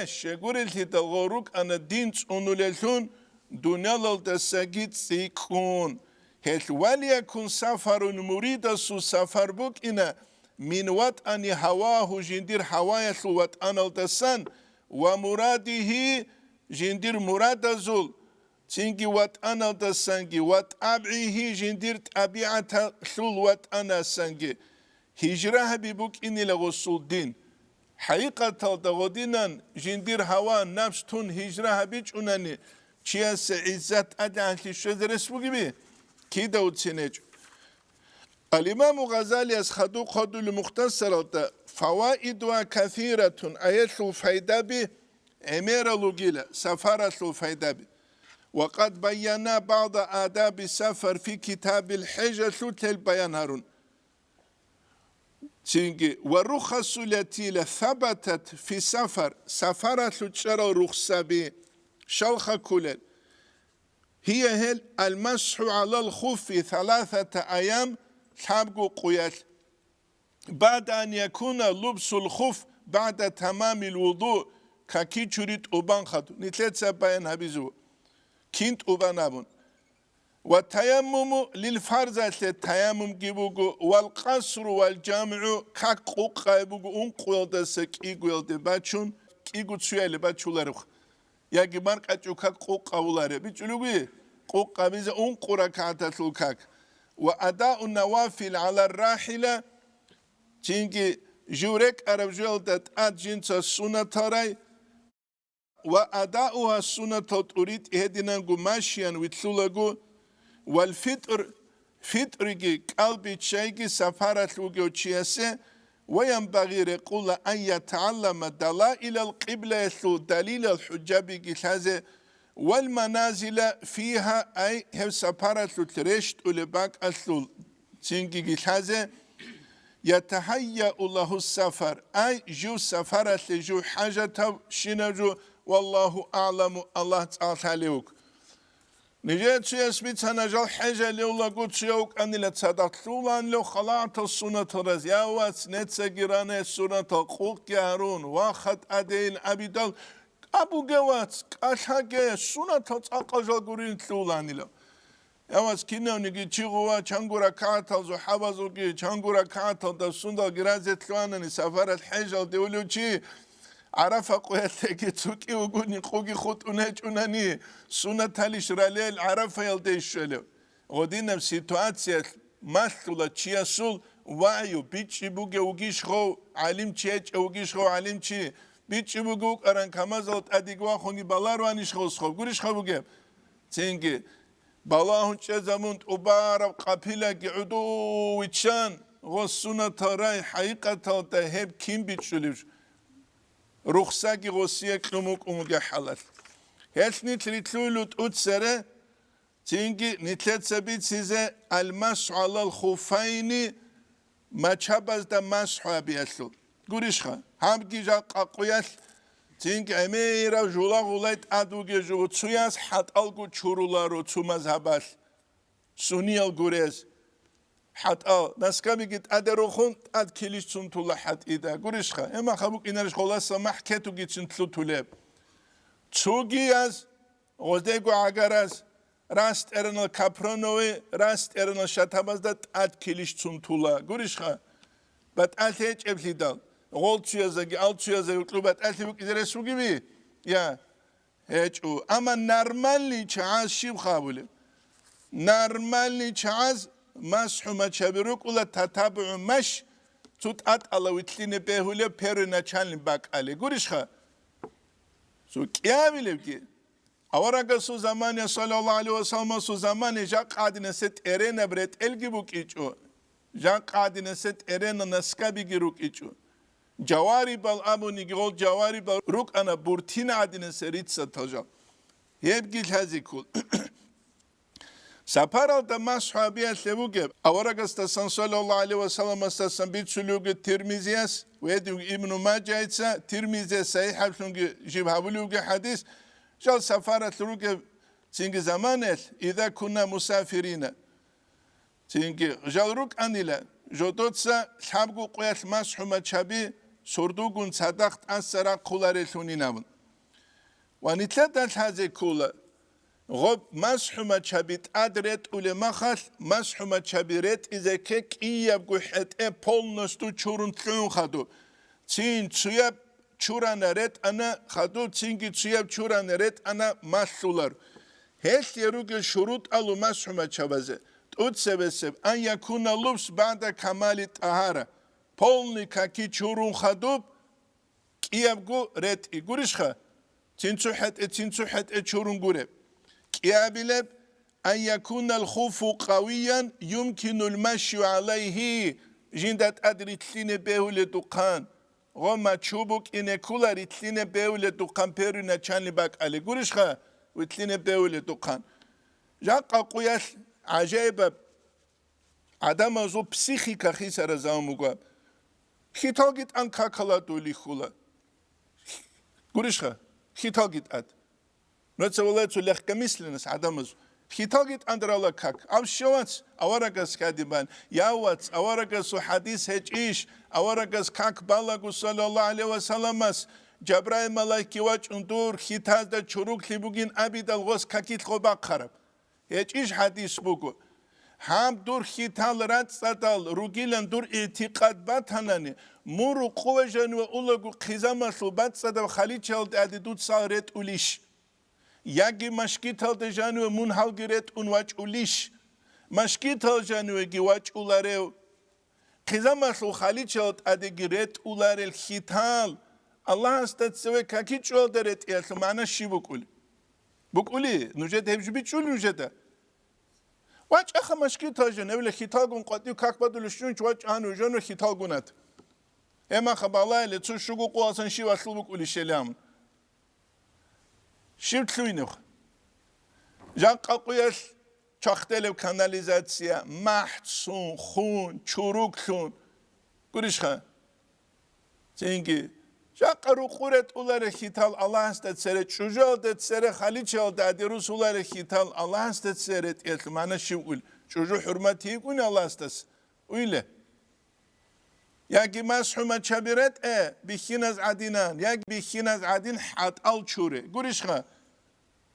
[SPEAKER 2] شغوري تدال غوروك أنا دين تونوليسون دنيا للتساقيت سيكون هل وليكن سفر مريد سو سفر بوك إنا من وات أني هواه جندير هوايا سو وات أنا التسان ومراده جندير مراد زول تنجي وات أنا التسانجي وات أبعيه جندير طبيعة سول وات أنا سانجي هجرة ببوك إني لغسول دين حقيقة تلدغدينا جندير هوا نفس تون هجرة بيج أناني چياس عزت أدعان لشدرس بگی كده وتسنج الإمام غزالي أسخدو قدو المختصرة فوائد كثيرة آيات فايدة بي أمير لغيلة سفارة فايدة بي وقد بينا بعض آداب السفر في كتاب الحجة تل بيان هارون والرخص التي ثبتت في سفرة تشرى رخصة بي شلخ كلل هي هل المسح على الخف 3 أيام تابقوا قيال بعد أن يكون لبس الخف بعد تمام الوضوء كاكي تريد أبان خدو نتلت سباين هبزو كنت أبان أبون والتيمم للفرزة التيمم جيبوغو والقصر والجامع كاكوك غيبوغو انقويل دسك إيقويل دباتشون إيقو تسويل باتشولارخ ياجي مارك أشوكا قوقا ولاري بيجلوبي قوقا بيزا أنقرا كاتلوكاك وأداء النوافل على الراحلة تيجي جورك أربجول دات أجنس السنة تراي وأداؤها السنة تريد إهدنا ماشيا وتلوغو والفطر فطري قلبي تشيكي سفارة لوغو تشيسي وينبغي يقول أن يتعلم دلائل القبلة دليل الحجاب جهازه والمنازل فيها أي هو سفارة ترشت ولباك أسلول تنجي جهازه يتهيأ له السفر أي جو سفارة جو حاجة شنجو والله أعلم الله تعالى لك نجد سيسبيت سنجال حاجة لولا قد سيوك أني لتصدقلولان لو خلعت السنة رزياوات نتسجران السنة قوق يارون واخد أدين أبيدال أبو جوات أشهاجة السنة تتقجل قرين تلولان لو يواز كنا نجي تشيغوا تشانغورا كاتل زو حبازوكي تشانغورا كاتل دا سنة جرازت لوانا سفارة حاجة دولو تشي عرفة قويتك توكي وقوني قوكي خط أناني سنة تاليش راليل عرفة يلديش شلو غدينا بسيتواتسيا مثلا تشيا سول وايو بيتشي بوغي وغيش خو علم تشيج وغيش خو علم تشي بيتشي بوغوك أران كمازلت أديقوا خوني بالاروانيش خو سخو غوريش خو بوغيب تنجي بالاهون چه زموند أبارب قابيلا قعدو ويتشان غو سنة تراي حقيقة تهيب كيم بيتشوليش رخصاكي غوصيك نموك أموكي حالات هلت نتلتلولوت أتسرة تنجي نتلت سبيت سيزة المسح على الخفين ما تشابز دا مسح بيسلو قريشخا هم جيجا قاقويات تنجي أميرا جولا غوليت أدوغي جو تسوياس حت ألقو تشورولارو تسو مذهبال سوني القريز حت نسكابي جيت أدروخون أد كيليش تنتولا حت إيدا قريشخا إما خبوك إنارش خلاصة محكتو جيت تنتلو توليب تسوغياز غزديقو عقاراز راست إرنال كابرونوي راست إرنال شاتاباز دات أد كيليش تنتولا قريشخا بات ألتيج إبليدال Голцуязаги, алцуязаги, клубат, альтивук изересугиви. Я. Ечу. Ама нормальный час шиб хабуле. Нормальный час масху мачабирук ула татабу маш. Тут ат алавитлине пехуле перу начальник бак али. Гуришха. Су кявилевки. Аварага су замане саллаллаху алейхи ва саллям су замане жак адине сет эрена брет элгибук ичу. Жак адине сет эрена наскаби гирук ичу. Jawari bal abuni gol jawari bal ruk ana burtina adine seritsa taja. Hep gil hazikul. Saparal da mashabiya sevuge. Avaragas san sallallahu aleyhi ve sellem astasın bir suluge Tirmiziyas ve edug İbn Majah ise Tirmiziye sahih hafsunge jibhabuluge hadis. Jal safarat ruge çünkü zamanel İza kunna musafirina. Çünkü jal ruk anila jodotsa sabgu qoyas mashuma chabi sordugun sadaqt asara qulareluninavun. Vanitladan haze kula غب مسح ما چبیت ادرت اول مخال مسح ما چبیرت ایزه که کیاب گوشت پول نستو چورن تلون خدو چین چیاب چوران رت انا خدو چینگی چیاب چوران رت انا مسلولار هست یروگ شروط الو مسح ما چبازه اوت سبب ان یکون لبس بعد کمال طهاره پول نکاکی چورن خدو کیاب گو رت ایگوریشخه چین چوحت چورن گوره Kiabileb en yakunel hufu qawiyan yumkinul meşyu aleyhi jindat adritline behule dukan Roma çubuk inekular itline behule dukan perüne çanli bak ali gurişha itline behule dukan Jaqa quyas acayip adam azu psixika xisara zamuga Xitagit an kakala duli khula Gurişha xitagit ad Nötsevolet lehkemisliniz adamız. Hitagit andrala kak. Avşavats avaragas kadiban. Yavats avaragas hadis heciş. Avaragas kak balagu sallallahu aleyhi ve sellemas. Cebrail malaiki vaç undur hitazda çuruk libugin abidal gos kakit koba karab. Heciş hadis bugu. Ham dur hital rat sadal rugilan dur itiqad batanani. Muru quvajan ve ulagu qizamaslu bat sadal khalichal adidut saret ulish. Yagi maşkital de janu munhal giret unvaç uliş. Maşkital janu givaç ularev. Qizamaslu khalichot ade giret ularel hital. Allah astat seve kakichol deret yaslu mana shibukul. Bukuli nujet hevjbi chul nujeta. Vaç akha maşkital janu evle hital gun qati kakbaduluşun çvaç anu janu hital gunat. Ema khabala ile tsu shugu qasan shivaslu bukuli shelam. Şirtluynuq. Jaqaquyas çaxtelev kanalizasiya, mahtsun, xun, çuruksun. Gurişha. Çünkü jaqaru quret uları hital Allah astat seret çujal det sere khalichal da derus uları hital Allah astat seret etmana şivul. Çocuğu hürmeti kun Allah astas. Öyle. Ya ki mashuma chabiret bikhinaz adinan ya bikhinaz adin hat al çure gurişha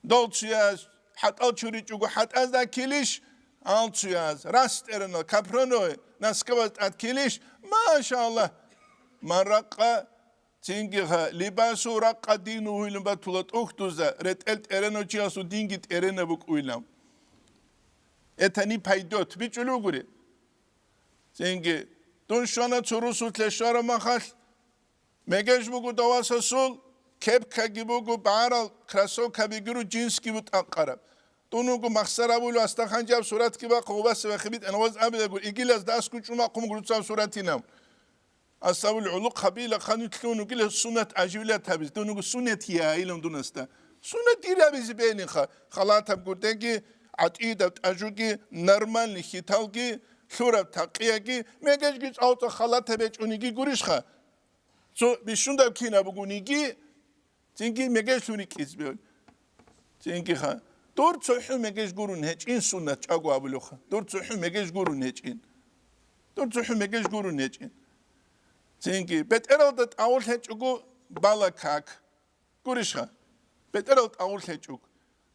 [SPEAKER 2] dolçuyaz hat al çure çugu hat az da kiliş al çuyaz rast erno kaprono naskavat at kiliş maşallah maraqqa tingiha libasu raqqa dinu huylim batulat uktuza retelt ereno çiyasu dingit erene buk uylam etani paydot biçulu guri tingi Dun şana çorusu teşara mahal. Megaj bugu davasa sul. Kepka gibugu bağıral. Krasoka biguru cins gibi takarab. Dunugu maksara bulu astakhancab surat gibi kuvvası ve khibit envaz abide gul. İgilaz da askuçuma kum gulutsav suratinam. Asabul uluk kabile kanutlunu gile sünnet acivile tabiz. Dunugu sünnet ya ilim dunasta. Sünnet dira bizi beyni kha. Khalatab gurdegi atidat ajugi normalni hitalgi Şurap takiyagi megajgis auto khalata beçunigi gurişha. So bişunda kina bugunigi çünkü megajsunik izbel. Çünkü ha dor tsuhu megaj gurun heçin sunnet çagu abuluha. Dor tsuhu megaj gurun heçin. Dor tsuhu megaj gurun heçin. Çünkü beteraldat awul heçugu balakak gurişha. Beteralt awul heçug.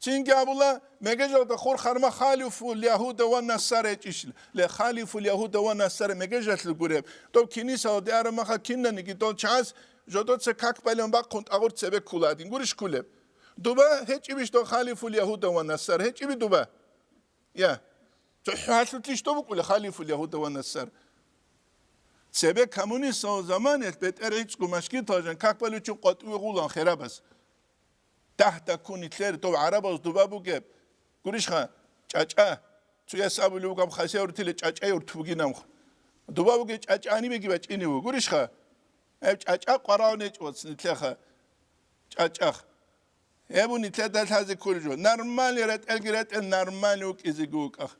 [SPEAKER 2] چینگی ابولا میگه جو دخور خرما خالف اليهود و نصارى چیش ل خالف اليهود و نصارى میگه جاتل گوره تو کنیسا دیار ما خکینن نگی تو چاس جدود سه کاک بالن با کنت آور سبب کولادین گورش کوله دوبا هیچی بیش تو خالف اليهود و نصارى هیچی بی دوبا یا تو حالتیش تو بکوله خالف اليهود و نصارى سبب کمونیست o zaman بهتر هیچ گمشکی تاجن کاک بالو چون قطعی غولان خراب است تحت كونيتلر تو عربز دوبابو جب قريش خا چاچا تو يسابو لو كم خاسي اورتيل چاچا اورتوگي نام دوبابو جي چاچاني بيگي بچيني و قريش خا اب چاچا قراونه چوس نتلخا چاچا ابو نتل دال هذا كل جو نورمال يرت الجرت النورمال وك ازيگوك اخ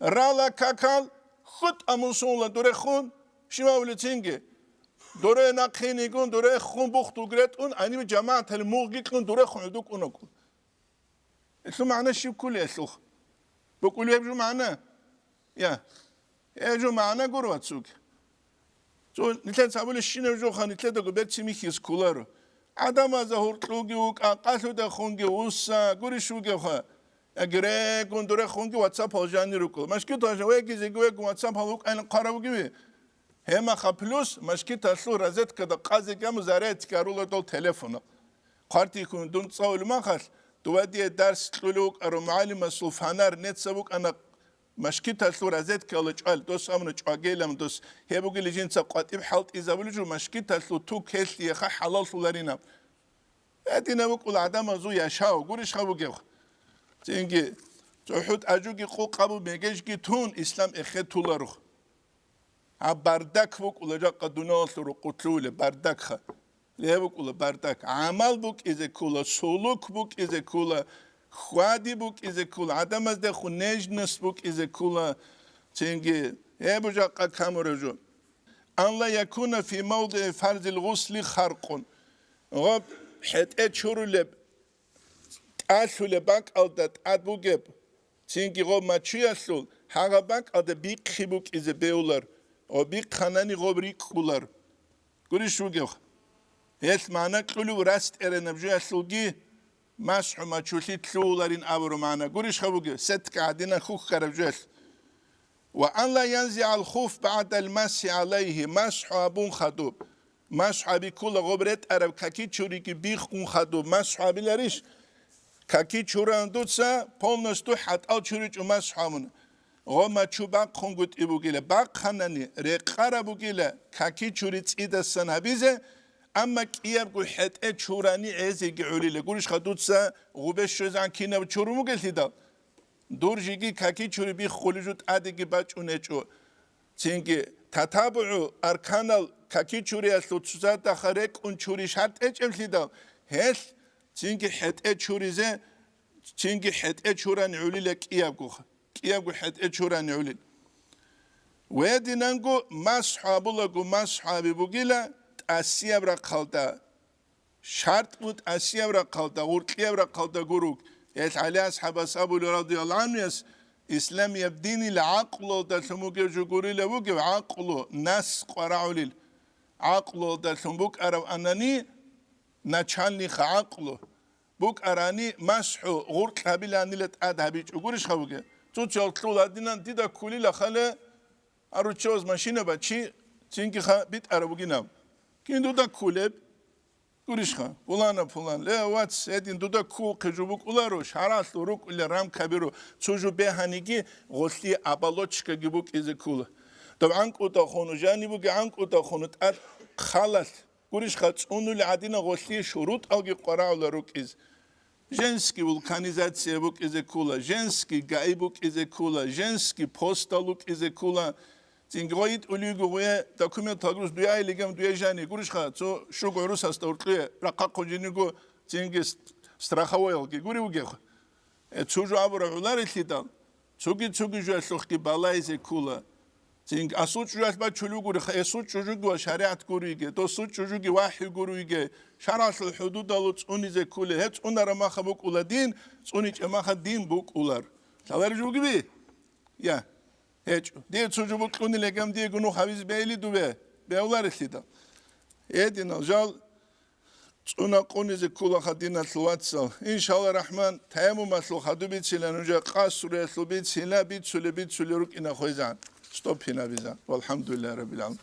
[SPEAKER 2] رالا كاكال خود امونسون دور خون شما ولتينگه دوره نقینیگون دوره خون بختو گرت اون انی به جماعت الموقی کن دوره خونودوک اونو کن اسلو معنی شی کلی اسلو بقولو هبجو معنی یا هبجو معنی گرو واتسوک تو نیتل سابول شینه جو خان نیتل دو بر چی میخیز کولا رو آدم از هورتلوگی وک آقاسو ده خونگی وسا گوری شوگی خوا اگره کن دوره خونگی واتساپ هاجانی رو کن مشکی تو هاجوه گیزگوه کن واتساپ هاوک این قارو گیوی هما خپلوس مشکی تاسو رازت کده قاضی کم زارت کارول دول تلفن قارتی کن دون تصاول ما خاص دوادی درس طلوق ارو معلم سلفانار نت سبوک انا مشکی تاسو رازت کالج ال دوس امن چاگیلم دوس هبو گلیجین سقاطی حالت ازابلجو مشکی تاسو تو کسلی خ حلال فلارینم ادینا بقول عدم زو یشاو گورش خبو گو تینگی توحد اجوگی قو قبو میگش کی تون اسلام اخه تولارو بردك بوك ولا جاك دوناس رقطلول بردك خ ليه بوك ولا بردك عمل بوك إذا كولا سلوك بوك إذا كولا خوادي بوك إذا كولا عدم از ده خنجنس بوك إذا كولا تيجي إيه بوجاك كم رجو أن لا يكون في موضع فرض الغسل خرق غب حتى شرولب أشولبك أو دت أدبوجب تيجي غب ما تشي أشول هاغبك أو ده بيك خبوك إذا بيولر او بی خانانی غبری کولر گوری شو گه هست معنا کلو راست ارنبجی اسلگی مسح ما چولی تلولارین آورو معنا گوریش خبو گه ست کعدینا خوک کربجش و ان لا ينزع الخوف بعد المسح عليه مسح ابون خدوب مسح بی کل غبرت عرب ککی چوری کی بی خون خدوب مسح بی لریش ککی چوران دوتسا پولنستو حت آل چوری جو مسح همون غما چوبا خونگوت ایبوگیله باق خانانی رقاره بوگیله کاکی چوریت ایده سنابیزه اما کیاب گو حته چورانی عزی گعولیله گوش خدودسا غوبش شوزان کینه و چورمو گلتیده دور جیگی کاکی چوری بی خولجوت آدگی باچ اونه چو چینگی تتابعو ارکانال کاکی چوری اصلو تسوزاد داخرک اون چوری شرط اچ امتیده هل چینگی حته چوریزه چینگی حته چوران عولیله کیاب گوخه كيابو حد اتشوران يولد ويدي نانجو مسحابو مسحابي بوغيلا تأسياب را قلتا شرط بود أسياب را قلتا ورقياب را قلتا قروك يت علي أصحاب أصحابه رضي الله عنه يس إسلام يبديني لعقله دلتموك يجوغوري لبوك عقله ناس قرعولي عقله دلتموك أرو أناني نچاني خعقله بوك أراني مسحو غرق هبيلاني لتأدهبيج وقورش خبوكي تو چالتلو لدینن دیدا کولی لخاله ارو چوز ماشینه بچی چینکی خا بیت عربوگی نم کین دودا کوله گوریش خا فلان له واتس ادین دودا کو قجوبوک اولارو شراس روک ول رام کبیرو چوجو بهانیگی غسلی ابالوچکا گیبوک از کوله طبعا کوتا خونو جانی بوگی ان کوتا خونو ات خلاص گوریش خا اونو لعدینا غسلی شروط اوگی قرا اولروک از Женский вулканизация бук изекула, женский гайбук изекула, женский посталук изекула. Тингроид улюгуе документ агрус дуя илигам дуя жани гуришха, цо шуго рус астауртле рака конжиниго тингис страховой гури угех. Цужу абра улар итидан. Цуги жуа сухки бала изекула. Тинг асуч жуа ба чулугури хасуч жугу шариат гуриге, то суч жуги вахи гуриге. شرع الحدود دالوت اونی زکوله هت اون را ما خبوک اولادین اونی چه ما خدین بوک اولار شاور جو گیبی یا هت دیت سوجو بوک اونی لگم دیه گنو خبیز بیلی دو به اولار استیدا ایدین جال Una qonize kula khadina tluatsal. İnşallah Rahman tayamumaslu khadubitsilen önce qasure bitsila bitsule rukina khoizan. Stop hina biza. Velhamdülillah Rabbil alamin.